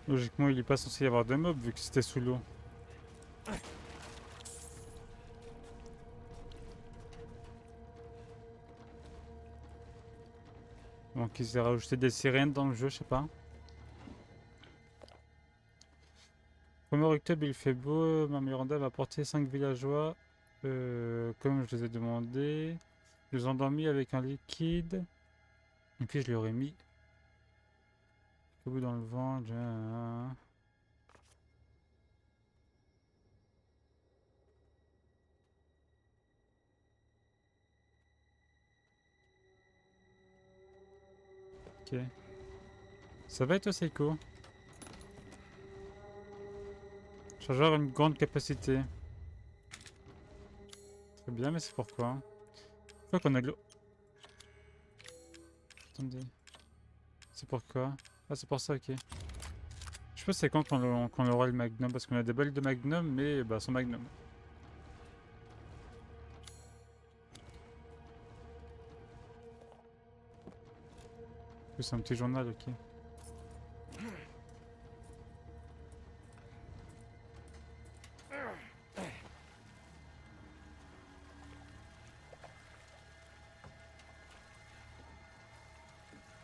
Logiquement, il est pas censé y avoir de mobs vu que c'était sous l'eau. Donc ils aient rajouté des sirènes dans le jeu, je sais pas. 1er octobre, il fait beau. Ma Miranda va apporter 5 villageois. Comme je les ai demandé. Je les ai endormis avec un liquide. Et puis je leur ai mis. Le bout dans le vent. Ok. Ça va être Seiko. Chargeur a une grande capacité. Très bien, mais c'est pourquoi? Je crois qu'on a de l'eau. Attendez. C'est pourquoi? Ah, c'est pour ça, ok. Je sais pas c'est quand qu'on aura le Magnum, parce qu'on a des balles de Magnum, mais bah sans Magnum. C'est un petit journal, ok.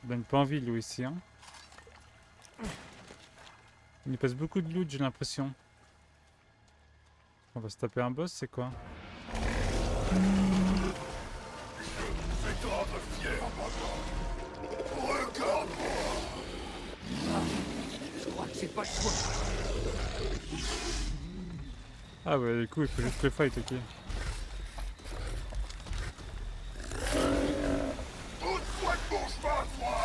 Il donne pas envie, lui, ici, hein. Il nous passe beaucoup de loot, j'ai l'impression. On va se taper un boss, c'est quoi? Je vais te rendre fier, maman. Regarde-moi. J'ai pas le choix. Ah ouais, du coup, il faut juste le fight, ok. Ôte-toi de mon chemin, toi.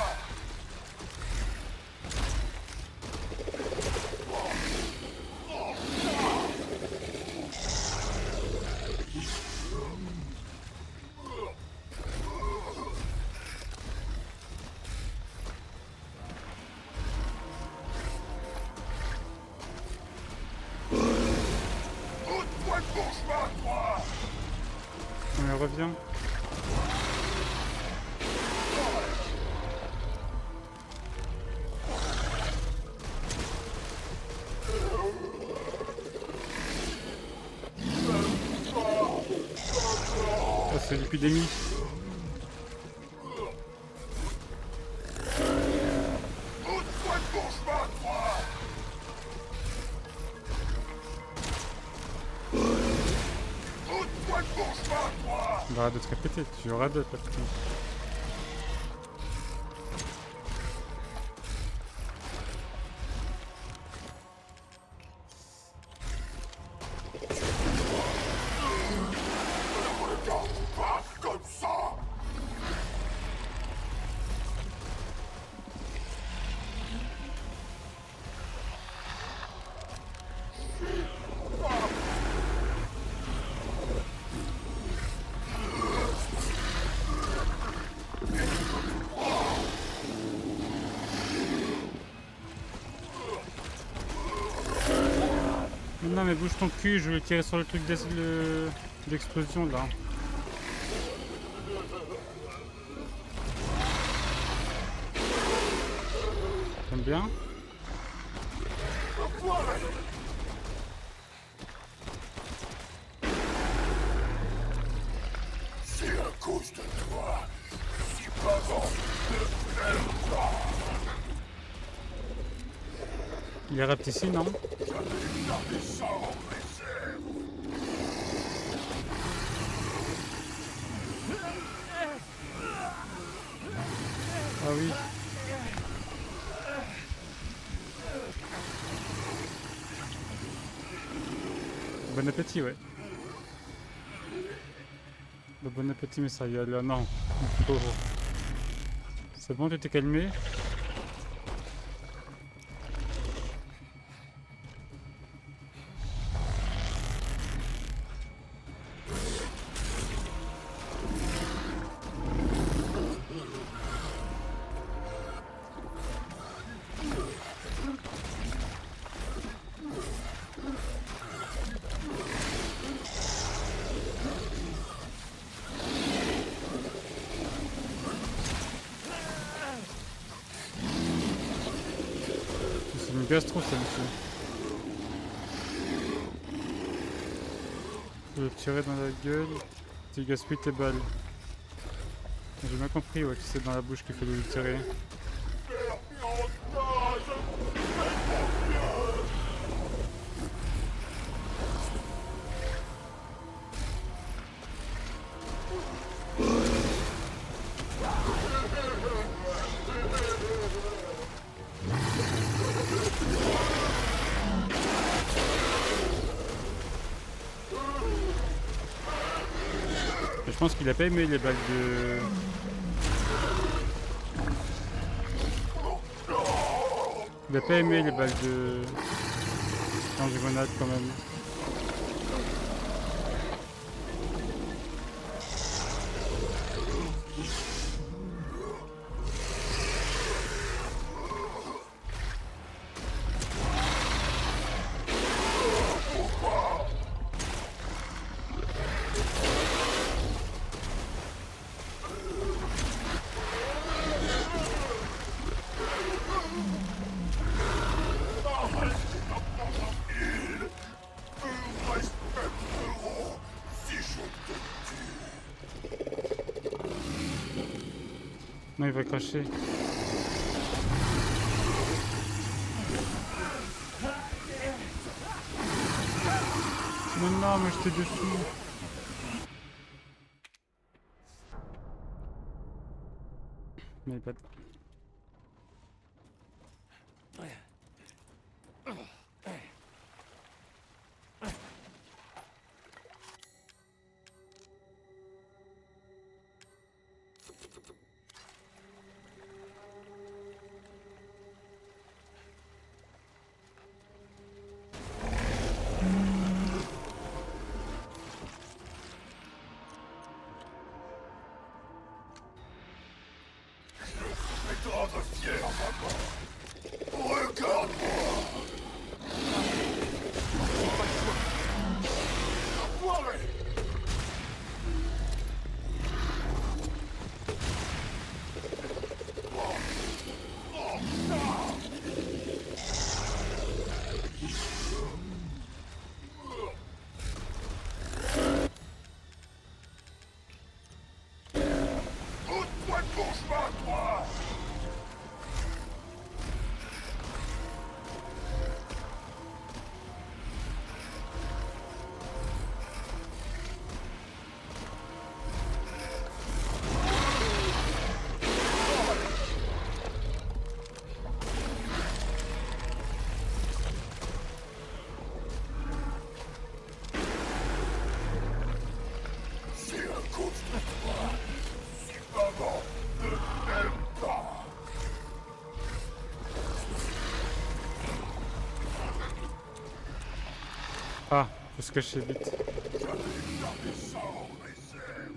Ôte-toi de mon chemin, toi. On y revient. Ah, c'est l'épidémie. Ôte-toi de mon chemin, toi. Ôte-toi de mon chemin, toi. On va arrêter de te répéter, tu auras d'autres après. Pas comme ça. Mais non, mais bouge ton cul, je vais tirer sur le truc d'explosion là. T'aimes bien? C'est à cause de toi. Si maman ne t'aime pas. Il est rapide ici, non? Gardez ça en réserve. Ah oui. Bon appétit, ouais. Bon appétit, mais ça y est, là, non. Oh. C'est bon, tu t'es calmé? C'est une gastro, ça, monsieur. Je vais le tirer dans la gueule. Tu gaspilles tes balles. J'ai bien compris, ouais, que c'est dans la bouche qu'il faut le tirer. Et je pense qu'il a pas aimé les balles de... Il a pas aimé les balles de... Grenade quand même. Non, il va cracher. Mais non, mais j'étais dessous. Mais pas... te rendre fier, maman. Regarde-moi. Enfoiré. Ôte-toi de ton chemin, toi. C'est à cause de toi si maman ne m'aime pas. Ah, faut se cacher vite. J'avais gardé ça en réserve.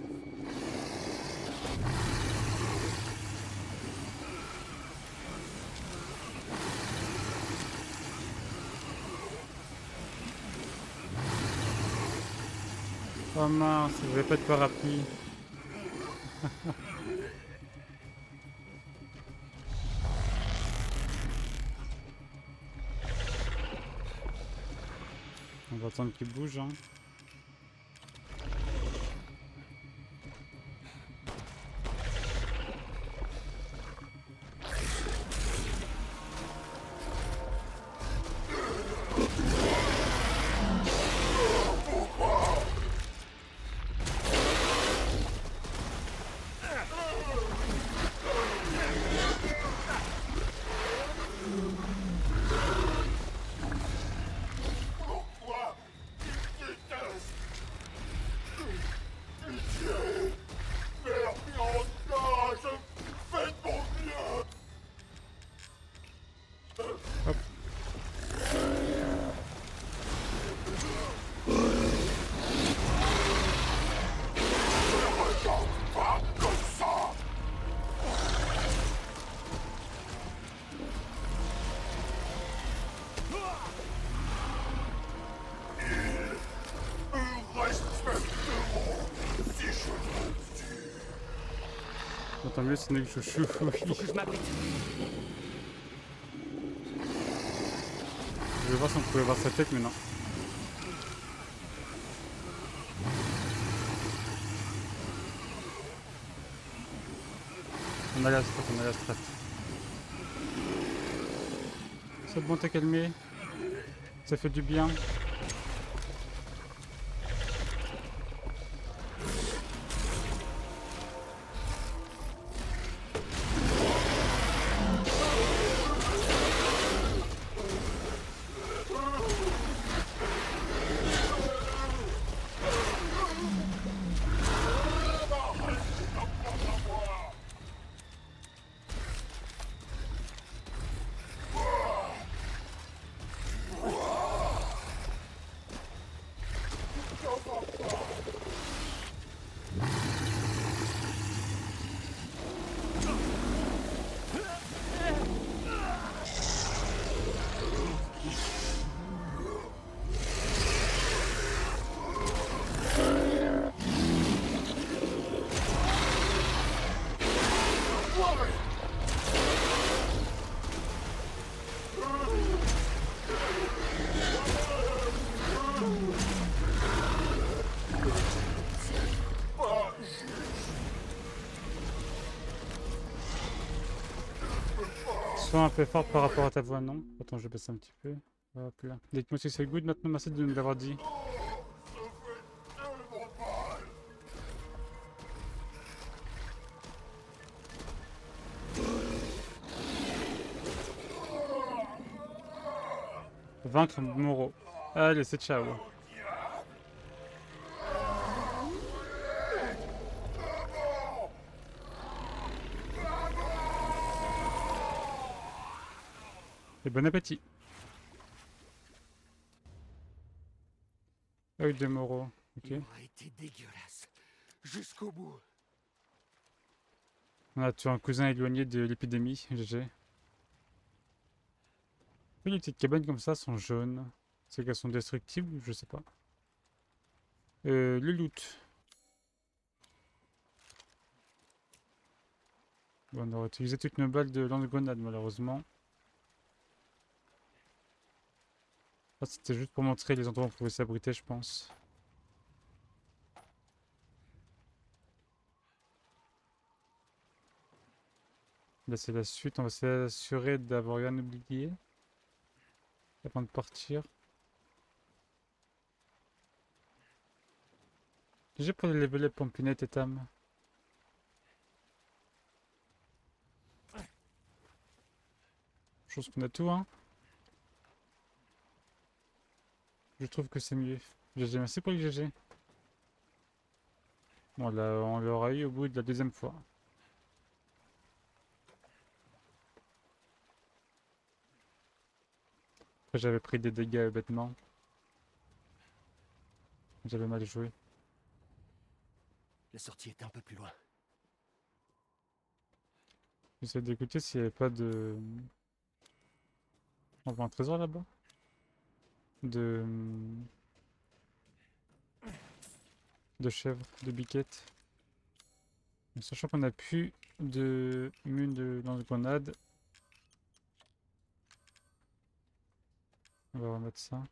Oh mince, je vais pas de parapluie. On va attendre qu'il bouge, hein. Pourquoi il déteste? Pitié. Mère Miranda, je fais de mon mieux. Hop. Ne regarde pas comme ça. Respecte-moi si je le tue. Bon, tant mieux, c'est notre chouchou. Faut que je m'abrite. Je vais voir si on pouvait voir sa tête, mais non. On a la strat, on a la strat. C'est bon, t'es calmé. Ça fait du bien. Sois un peu fort par rapport à ta voix, non? Attends, je baisse un petit peu. Hop là. Dites-moi si c'est good maintenant, merci de me l'avoir dit. Vaincre Moreau. Allez, c'est ciao. Et bon appétit. Œil de Moreau. Ok. Il aura été dégueulasse. Jusqu'au bout. On a tué un cousin éloigné de l'épidémie. GG. Pourquoi les petites cabanes comme ça sont jaunes? C'est qu'elles sont destructibles? Je sais pas. Le loot. Bon, on aurait utilisé toutes nos balles de lance-grenade malheureusement. Ah, c'était juste pour montrer les endroits où on pouvait s'abriter, je pense. Là, c'est la suite. On va s'assurer d'avoir rien oublié avant de partir. J'ai pour les level up Pompinette et Tam. Je pense qu'on a tout, hein. Je trouve que c'est mieux. GG, merci pour le GG. Bon, là, on l'aura eu au bout de la deuxième fois. Après, j'avais pris des dégâts bêtement. J'avais mal joué. La sortie est un peu plus loin. J'essaie d'écouter s'il n'y avait pas de... On voit un trésor là-bas? De... De chèvre, de biquette. Sachant qu'on a plus de mune de lance-grenade. On va remettre ça.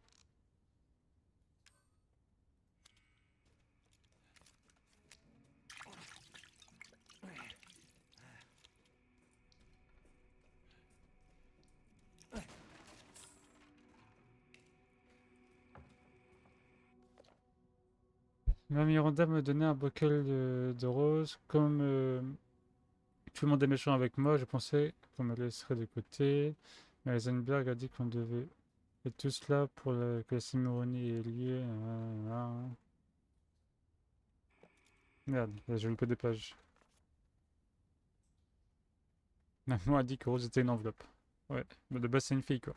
Ma Miranda me donnait un bocal de rose. Comme tout le monde est méchant avec moi, je pensais qu'on me laisserait de côté. Mais Heisenberg a dit qu'on devait être tous là pour que la cérémonie ait lieu. Merde, là, j'ai loupé des pages. Maman a dit que Rose était une enveloppe. Ouais, mais de base c'est une fille quoi.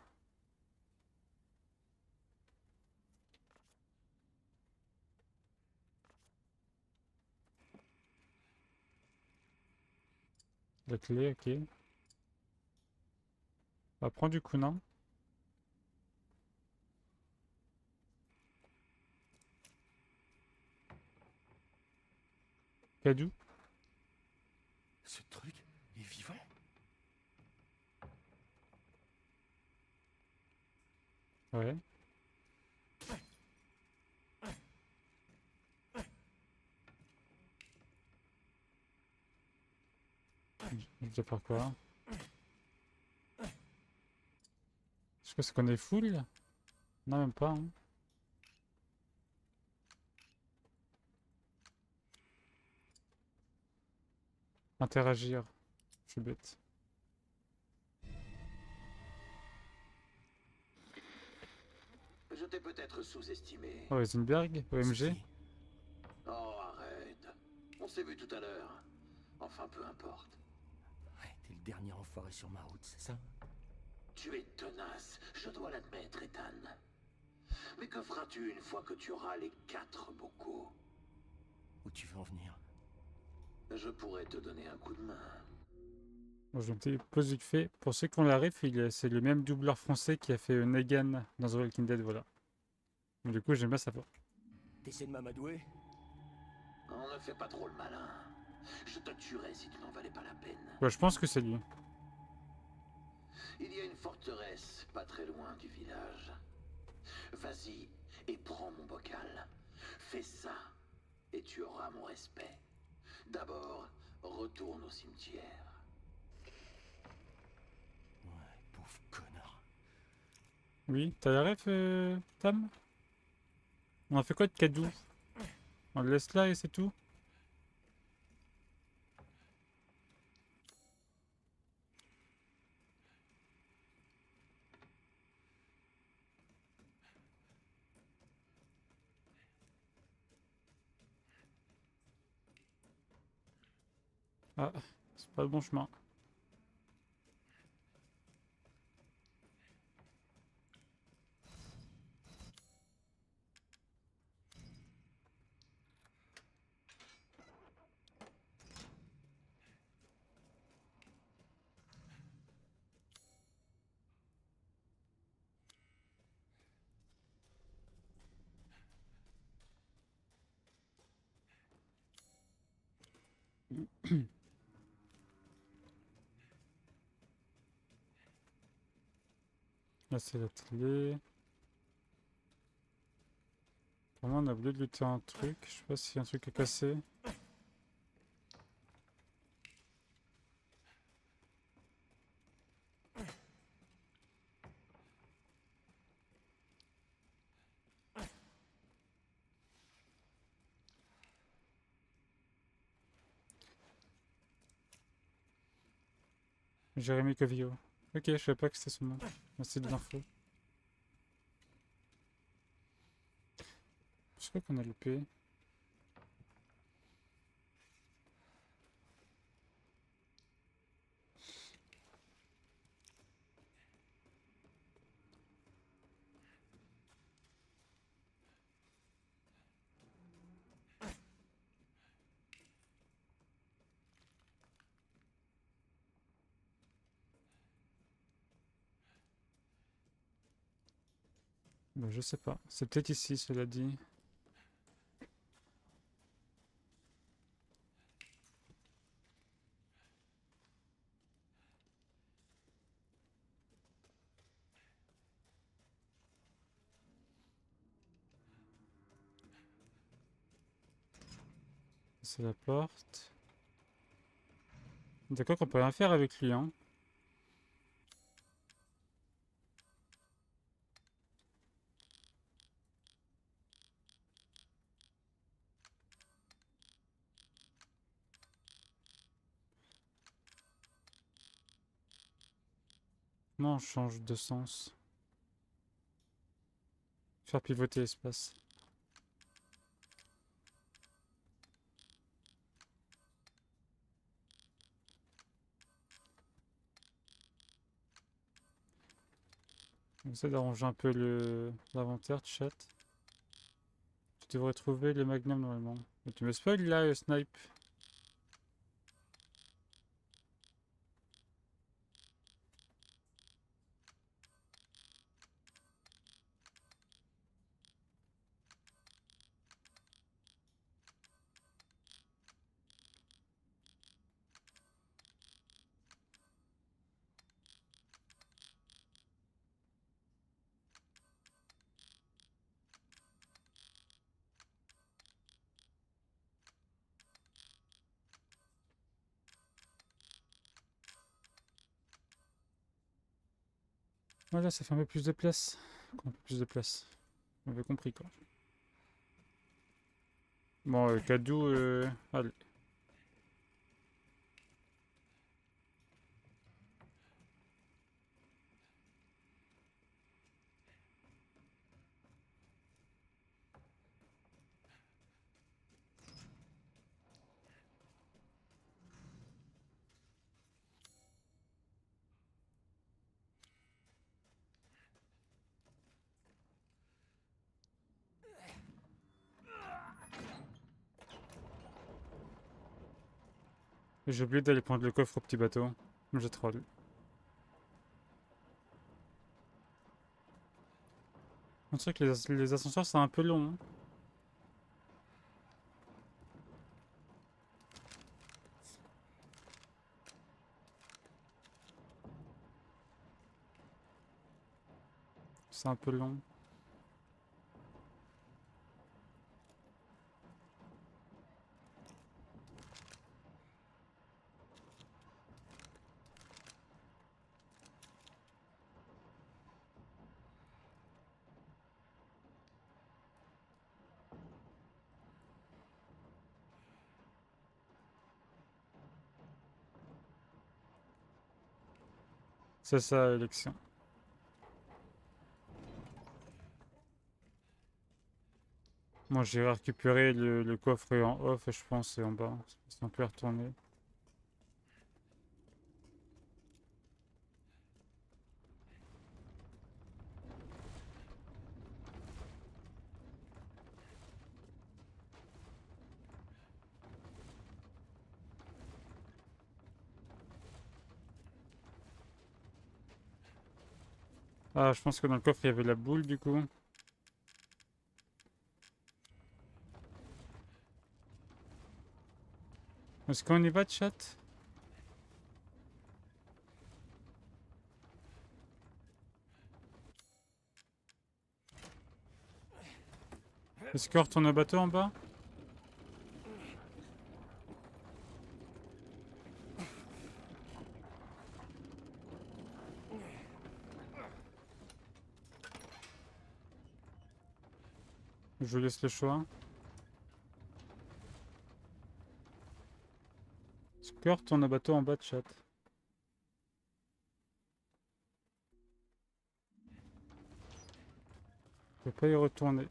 La clé, ok. On va prendre du coup, non? Cadou? Ce truc est vivant. Ouais. Je vais faire quoi? Est-ce que c'est qu'on est full? Non, même pas. Hein. Interagir. Je suis bête. Je t'ai peut-être sous-estimé. Oh, Heisenberg? OMG? Oh, arrête. On s'est vu tout à l'heure. Enfin, peu importe. Ouais, t'es le dernier enfoiré sur ma route, c'est ça? Tu es tenace, je dois l'admettre, Ethan. Mais que feras-tu une fois que tu auras les 4 bocaux? Où tu veux en venir? Je pourrais te donner un coup de main. Bon, je me pose vite fait. Pour ceux qui ont la ref, c'est le même doubleur français qui a fait Negan dans The Walking Dead, voilà. Donc, du coup, j'aime bien sa voix. T'essaies de m'amadouer? On ne fait pas trop le malin. Je te tuerais si tu n'en valais pas la peine. Ouais, je pense que c'est lui. Il y a une forteresse pas très loin du village. Vas-y et prends mon bocal. Fais ça et tu auras mon respect. D'abord, retourne au cimetière. Ouais, pauvre connard. Oui, t'as la ref, Tam? On a fait quoi de Cadou? On le laisse là et c'est tout? Ah, c'est pas le bon chemin. Là, c'est la télé. Pour moi, on a oublié de lutter un truc. Je sais pas s'il y a un truc à casser. Jérémy Covio. Ok, je savais pas que c'était son nom. Merci de l'info. Je crois qu'on a loupé. Bah, je sais pas. C'est peut-être ici, cela dit. C'est la porte. D'accord qu'on peut rien faire avec lui, hein. Non, on change de sens. Faire pivoter l'espace. On essaie d'arranger un peu l'inventaire, chat. Tu devrais trouver le magnum normalement. Mais tu me spoil là, snipe. Voilà, ça fait un peu plus de place. Un peu plus de place. On avait compris quoi. Bon, Cadou, allez. J'ai oublié d'aller prendre le coffre au petit bateau. J'ai troll. On dirait que les ascenseurs c'est un peu long, hein. C'est un peu long. C'est ça, élection. Moi, j'ai récupéré le coffre en off, je pense, et en bas. Si on peut y retourner. Ah, je pense que dans le coffre il y avait la boule du coup. Est-ce qu'on y va, chat? Est-ce qu'on retourne au bateau en bas? Je vous laisse le choix. Est-ce qu'on retourne au bateau en bas, chat? Je peux pas y retourner.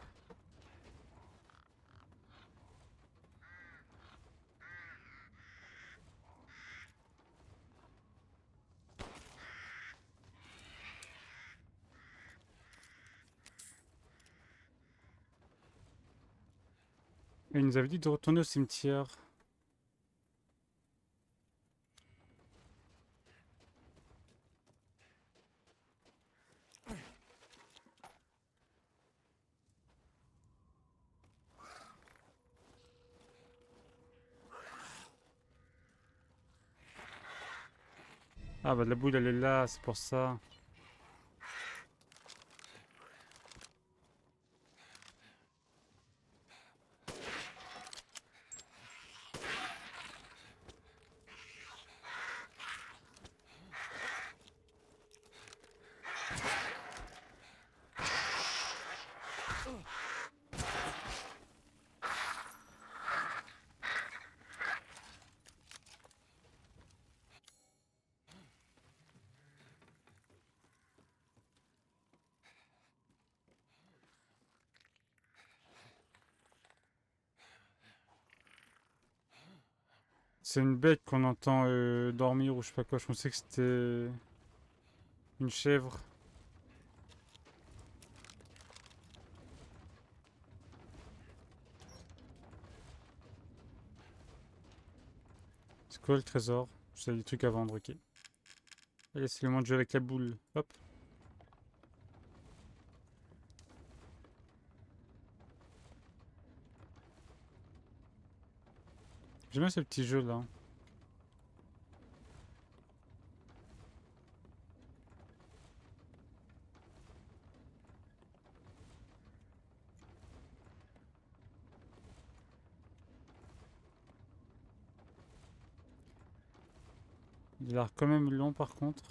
Et il nous avait dit de retourner au cimetière. Ah bah la boule elle est là, c'est pour ça. C'est une bête qu'on entend dormir ou je sais pas quoi. Je pensais que c'était une chèvre. C'est quoi le trésor? C'est des trucs à vendre, ok. Allez, c'est le moment de jouer avec la boule. Hop. J'aime bien ce petit jeu là. Il a l'air quand même long par contre.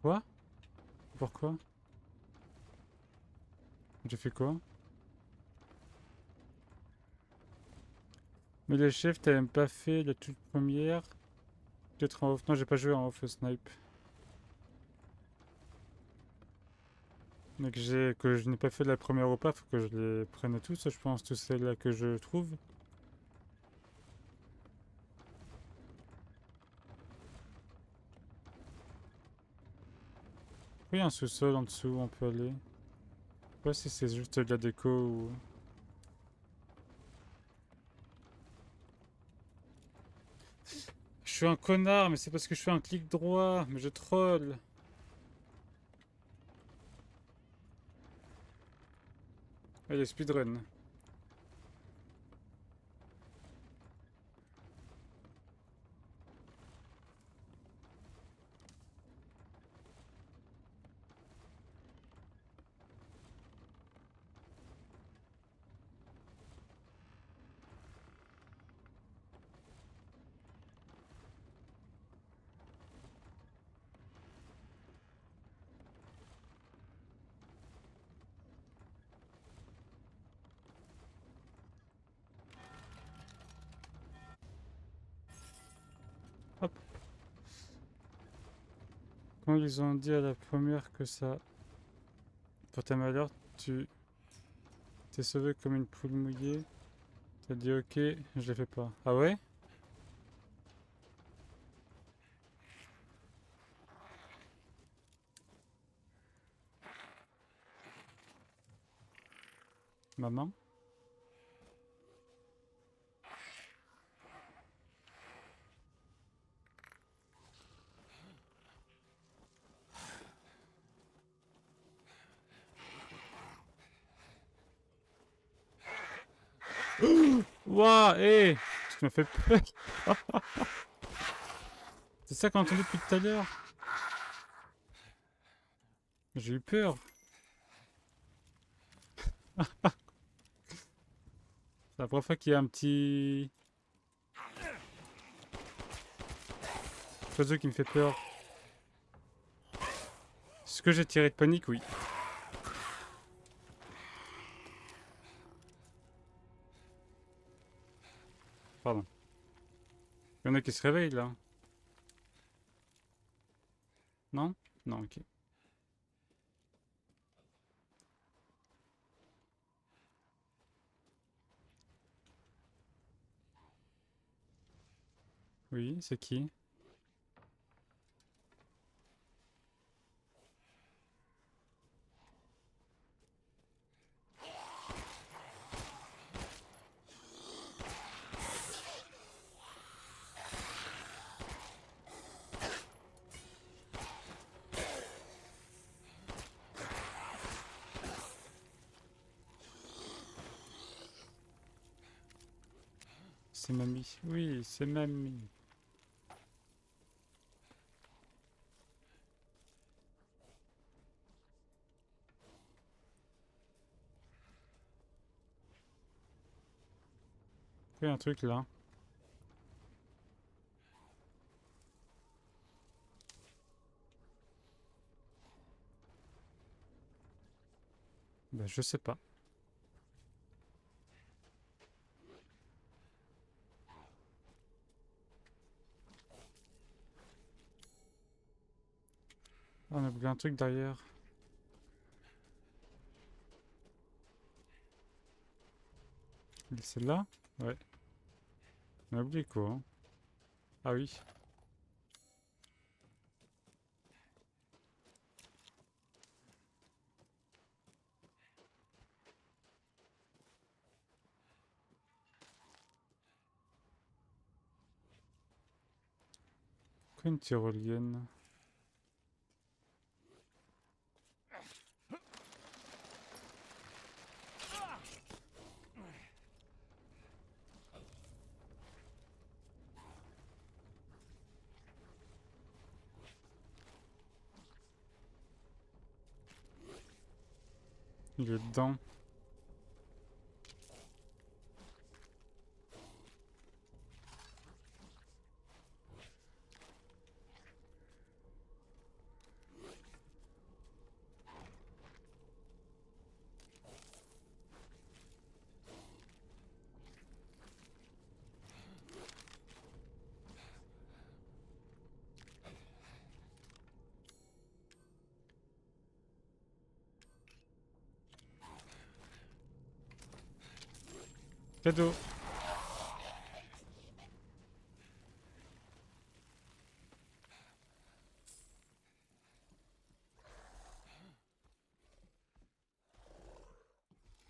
Quoi? Pourquoi? J'ai fait quoi? Mais le chef, t'as même pas fait la toute première. Peut-être en off. Non, j'ai pas joué en off au snipe. Mais que je n'ai pas fait la première ou pas, faut que je les prenne tous, je pense, tous celles-là que je trouve. Oui, un sous-sol en dessous, on peut aller. Je sais pas si c'est juste de la déco ou... Je suis un connard, mais c'est parce que je fais un clic droit, mais je troll. Allez, speedrun. Quand ils ont dit à la première que ça portait malheur, tu t'es sauvé comme une poule mouillée. T'as dit ok, je l'ai fait pas. Ah ouais? Maman? Ouah, hé! Tu m'as fait peur! C'est ça qu'on a entendu depuis tout à l'heure? J'ai eu peur. C'est la première fois qu'il y a un petit oiseau qui me fait peur. Est-ce que j'ai tiré de panique? Oui. Pardon. Il y en a qui se réveillent là. Non? Non, ok. Oui, c'est qui? C'est mamie. Oui, c'est mamie. Il y a un truc là. Ben, je sais pas. Ah, on a oublié un truc derrière. C'est là? Ouais. On a oublié quoi, hein? Ah oui. Pourquoi une tyrolienne? Il est dedans. Cadeau.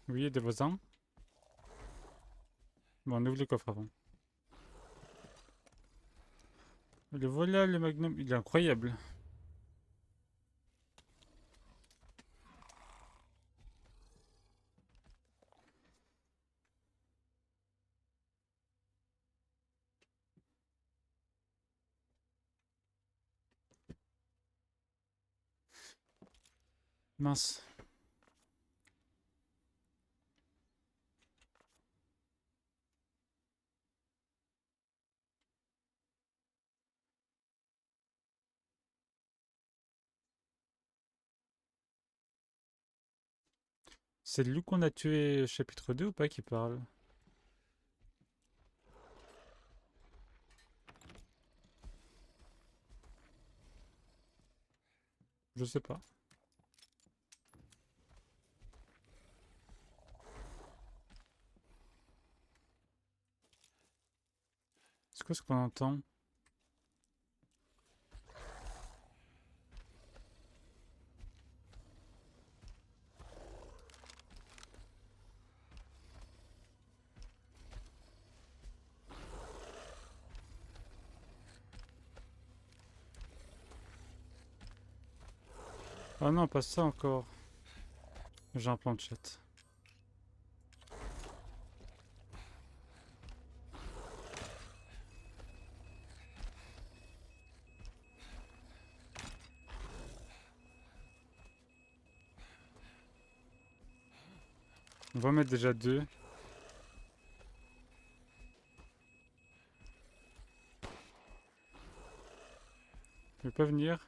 Oui, il y a des voisins. Bon, on ouvre le coffre avant. Le voilà, le Magnum. Il est incroyable. Mince. C'est le loup qu'on a tué chapitre 2 ou pas qui parle? Je sais pas. C'est quoi ce qu'on entend? Ah non, pas ça encore. J'ai un plan de chat. On va mettre déjà 2. Il veut pas venir.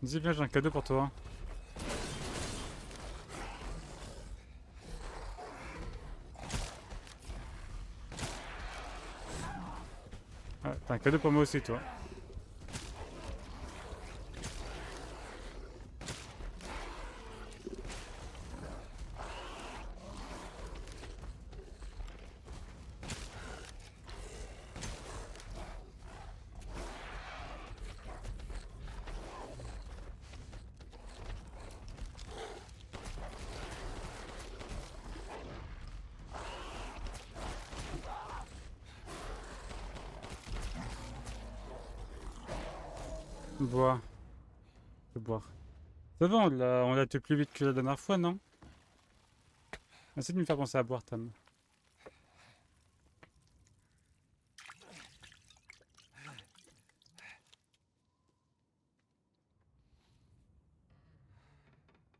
Dis viens, j'ai un cadeau pour toi. Ah, t'as un cadeau pour moi aussi, toi. Bois. Je vais boire. Ça va, on l'a tué plus vite que la dernière fois, non? Essaye de me faire penser à boire, Tam.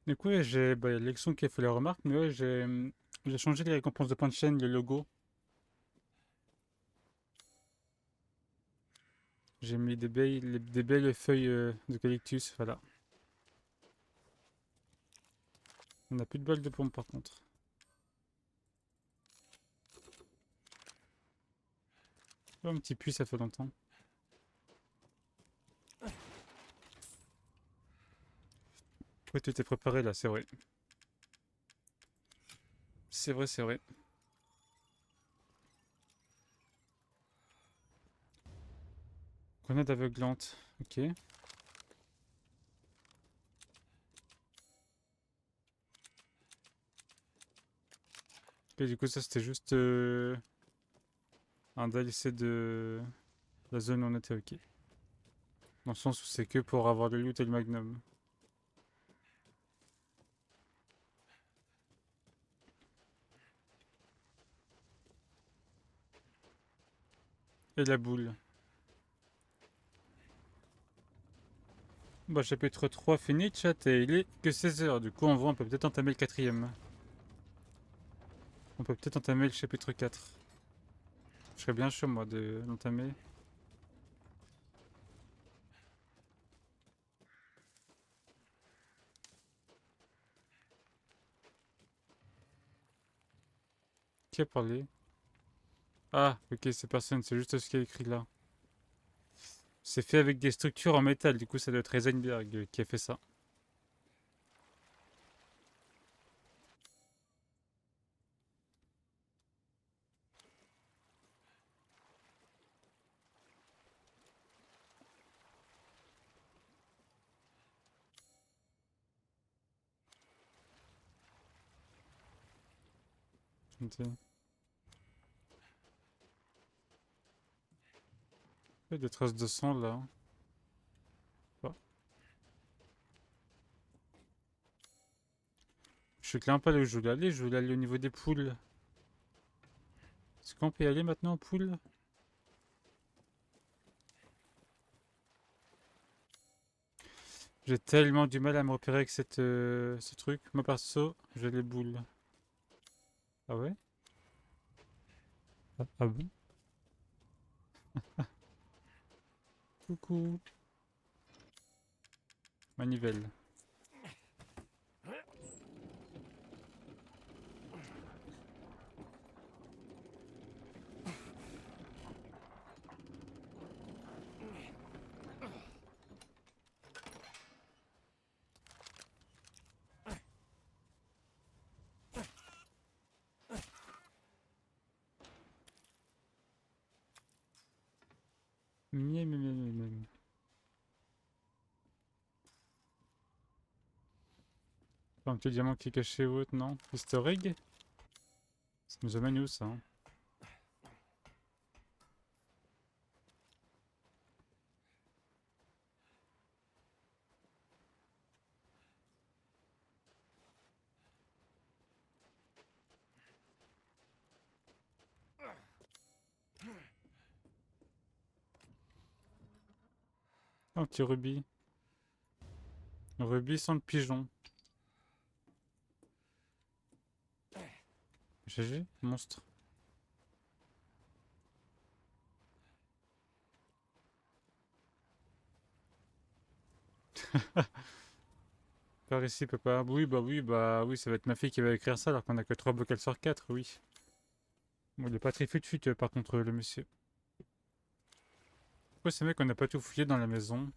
Du coup, ouais, j'ai bah, y a Lexon qui a fait la remarque, mais ouais, j'ai changé les récompenses de points de chaîne, le logo. J'ai mis des belles feuilles d'eucalyptus, voilà. On n'a plus de balles de pompe par contre. Oh, un petit puits, ça fait longtemps. Ouais, tu t'es préparé là, c'est vrai. C'est vrai, c'est vrai. Grenade aveuglante, ok. Et du coup, ça c'était juste un DLC de la zone où on était, ok. Dans le sens où c'est que pour avoir le loot et le magnum. Et la boule. Bah, chapitre 3 fini, chat, et il est que 16 heures. Du coup, on peut peut-être entamer le quatrième. On peut peut-être entamer le chapitre 4. Je serais bien chaud, moi, de l'entamer. Qui a parlé? Ah, ok, c'est personne, c'est juste ce qui est écrit là. C'est fait avec des structures en métal, du coup, ça doit être Heisenberg qui a fait ça. Ok. Il y a des traces de sang là. Ah. Je suis clairement pas là où je voulais aller, je voulais aller au niveau des poules. Est-ce qu'on peut y aller maintenant aux poules? J'ai tellement du mal à me repérer avec ce truc. Moi perso, j'ai les boules. Ah ouais? Ah bon? Coucou. Manivelle. Pas un petit diamant qui est caché ou autre, non? Easter egg? Ça nous amène où ça, hein? Un petit rubis. Un rubis sans le pigeon. GG, monstre. Par ici, papa. Oui, ça va être ma fille qui va écrire ça alors qu'on a que 3 vocales sur 4, oui. Bon, il est pas très fut par contre, le monsieur. Pourquoi c'est vrai qu'on n'a pas tout fouillé dans la maison?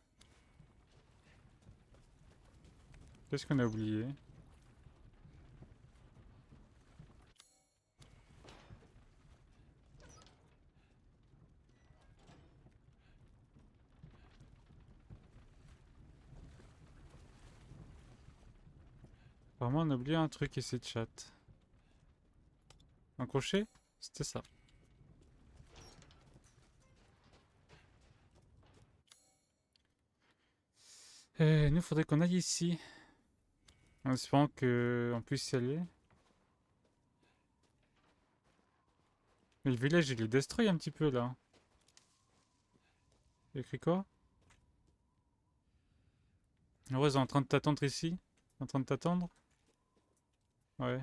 Qu'est-ce qu'on a oublié? Apparemment, on a oublié un truc ici de chat. Un crochet? C'était ça. Nous, faudrait qu'on aille ici. En espérant qu'on puisse y aller. Mais le village, il est destroy un petit peu là. Il y a écrit quoi? Ouais, ils sont en train de t'attendre ici. En train de t'attendre. Ouais.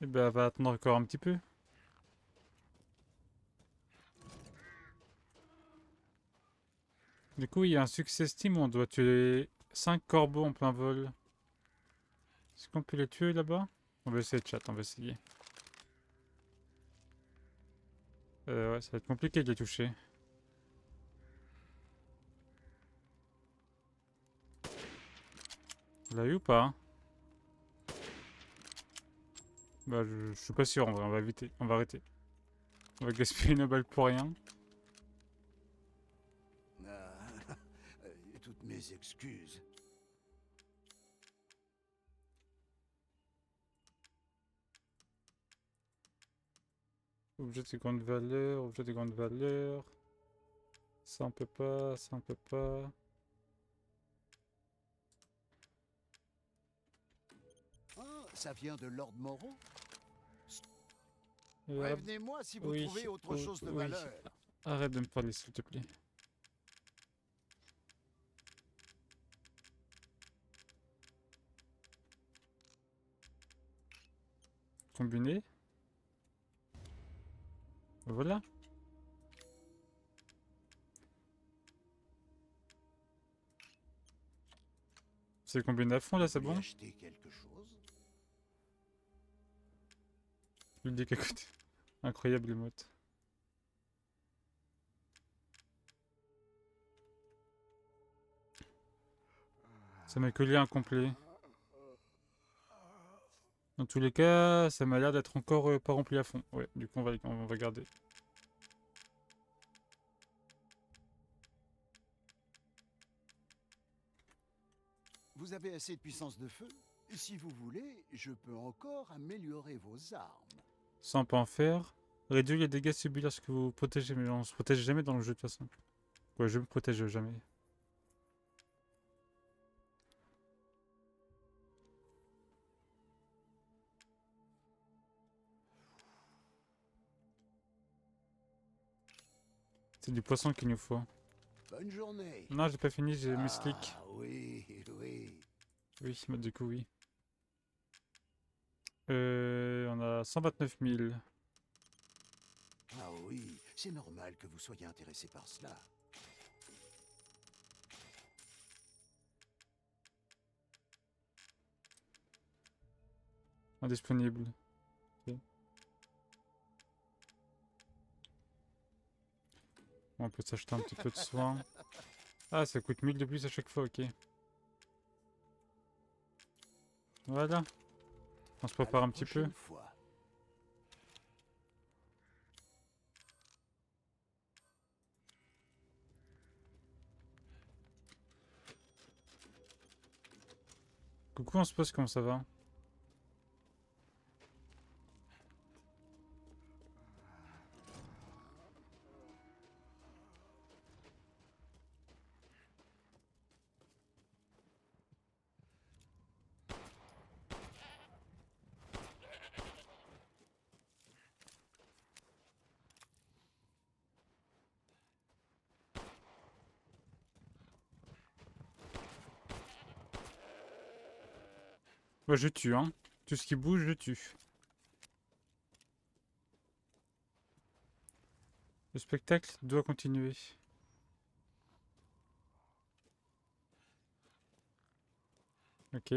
Et ben, elle va attendre encore un petit peu. Du coup, il y a un succès Steam où on doit tuer 5 corbeaux en plein vol. Est-ce qu'on peut les tuer là-bas? On va essayer de chat, on va essayer. Ouais, ça va être compliqué de les toucher. Vous l'avez eu ou pas, hein? Bah, je suis pas sûr en vrai, on va éviter, on va arrêter. On va gaspiller nos balles pour rien. Ah, toutes mes excuses. Objet de grande valeur, objet de grande valeur. Ça on peut pas, ça on peut pas. Ah, ça vient de Lord Moreau? Arrête, Prévenez-moi si vous oui, trouvez autre chose de oui. valeur. Arrête de me parler s'il te plaît. Combiné. Voilà. C'est combiné à fond là, c'est Vous bon? voulez acheter quelque chose? Je le dis qu'à côté. Incroyable émote. Ça m'a collé incomplet. Dans tous les cas, ça m'a l'air d'être encore pas rempli à fond. Ouais, du coup on va garder. Vous avez assez de puissance de feu? Si vous voulez, je peux encore améliorer vos armes. Ça on peut en faire. Réduire les dégâts subis lorsque vous vous protégez, mais on se protège jamais dans le jeu de toute façon. Ouais, je me protège jamais. C'est du poisson qu'il nous faut. Bonne journée. Non, j'ai pas fini, j'ai mes slicks. Ah oui, oui. Oui, bah du coup oui. On a 129 000. Ah oui, c'est normal que vous soyez intéressé par cela. Indisponible. Ok. On peut s'acheter un petit peu de soin. Ah, ça coûte 1000 de plus à chaque fois, ok. Voilà. On se prépare À la un petit peu. prochaine fois. Coucou, on se pose, comment ça va? Bah, je tue, hein. Tout ce qui bouge, je tue. Le spectacle doit continuer. Ok.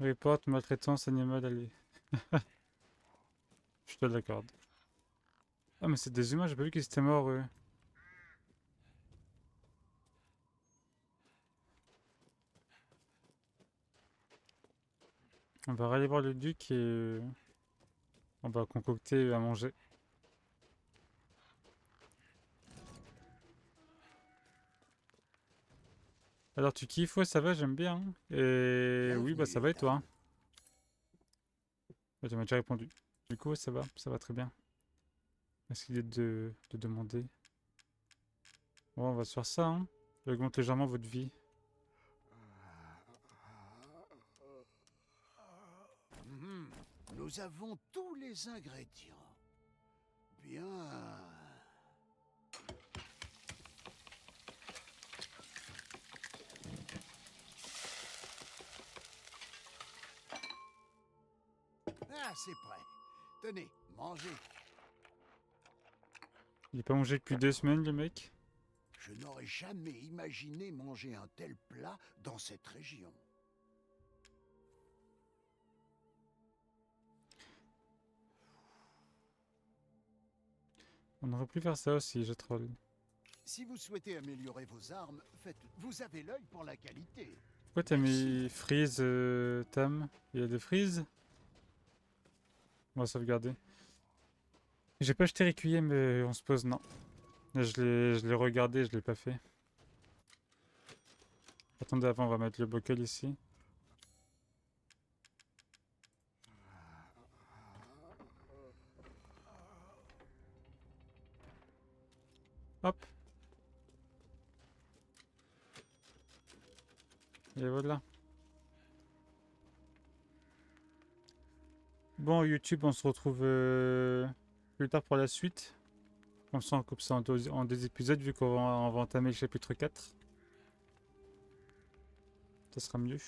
Report, maltraitance animale, allez. Je te l'accorde. Ah, mais c'est des humains, j'ai pas vu qu'ils étaient morts, eux. On va aller voir le duc et on va concocter à manger. Alors tu kiffes? Ouais, ça va, j'aime bien, hein. Et oui, bah ça va et toi? Hein. Bah, tu m'as déjà répondu. Du coup, ouais, ça va très bien. Merci de demander. Bon, on va se faire ça, hein. Augmente légèrement votre vie. Nous avons tous les ingrédients. Bien. Ah, c'est prêt. Tenez, mangez. Il a pas mangé depuis 2 semaines, le mec. Je n'aurais jamais imaginé manger un tel plat dans cette région. On aurait pu faire ça aussi, je troll. Si vous souhaitez améliorer vos armes, vous avez l'œil pour la qualité. Pourquoi t'as mis freeze, Tam? Il y a des freeze? On va sauvegarder. J'ai pas acheté Requiem, mais on se pose, non. Je l'ai regardé, je l'ai pas fait. Attendez, avant, on va mettre le bocal ici. Hop. Et voilà. Bon, YouTube, on se retrouve plus tard pour la suite. Comme ça, on coupe ça en 2 épisodes, vu qu'on va entamer le chapitre 4. Ça sera mieux.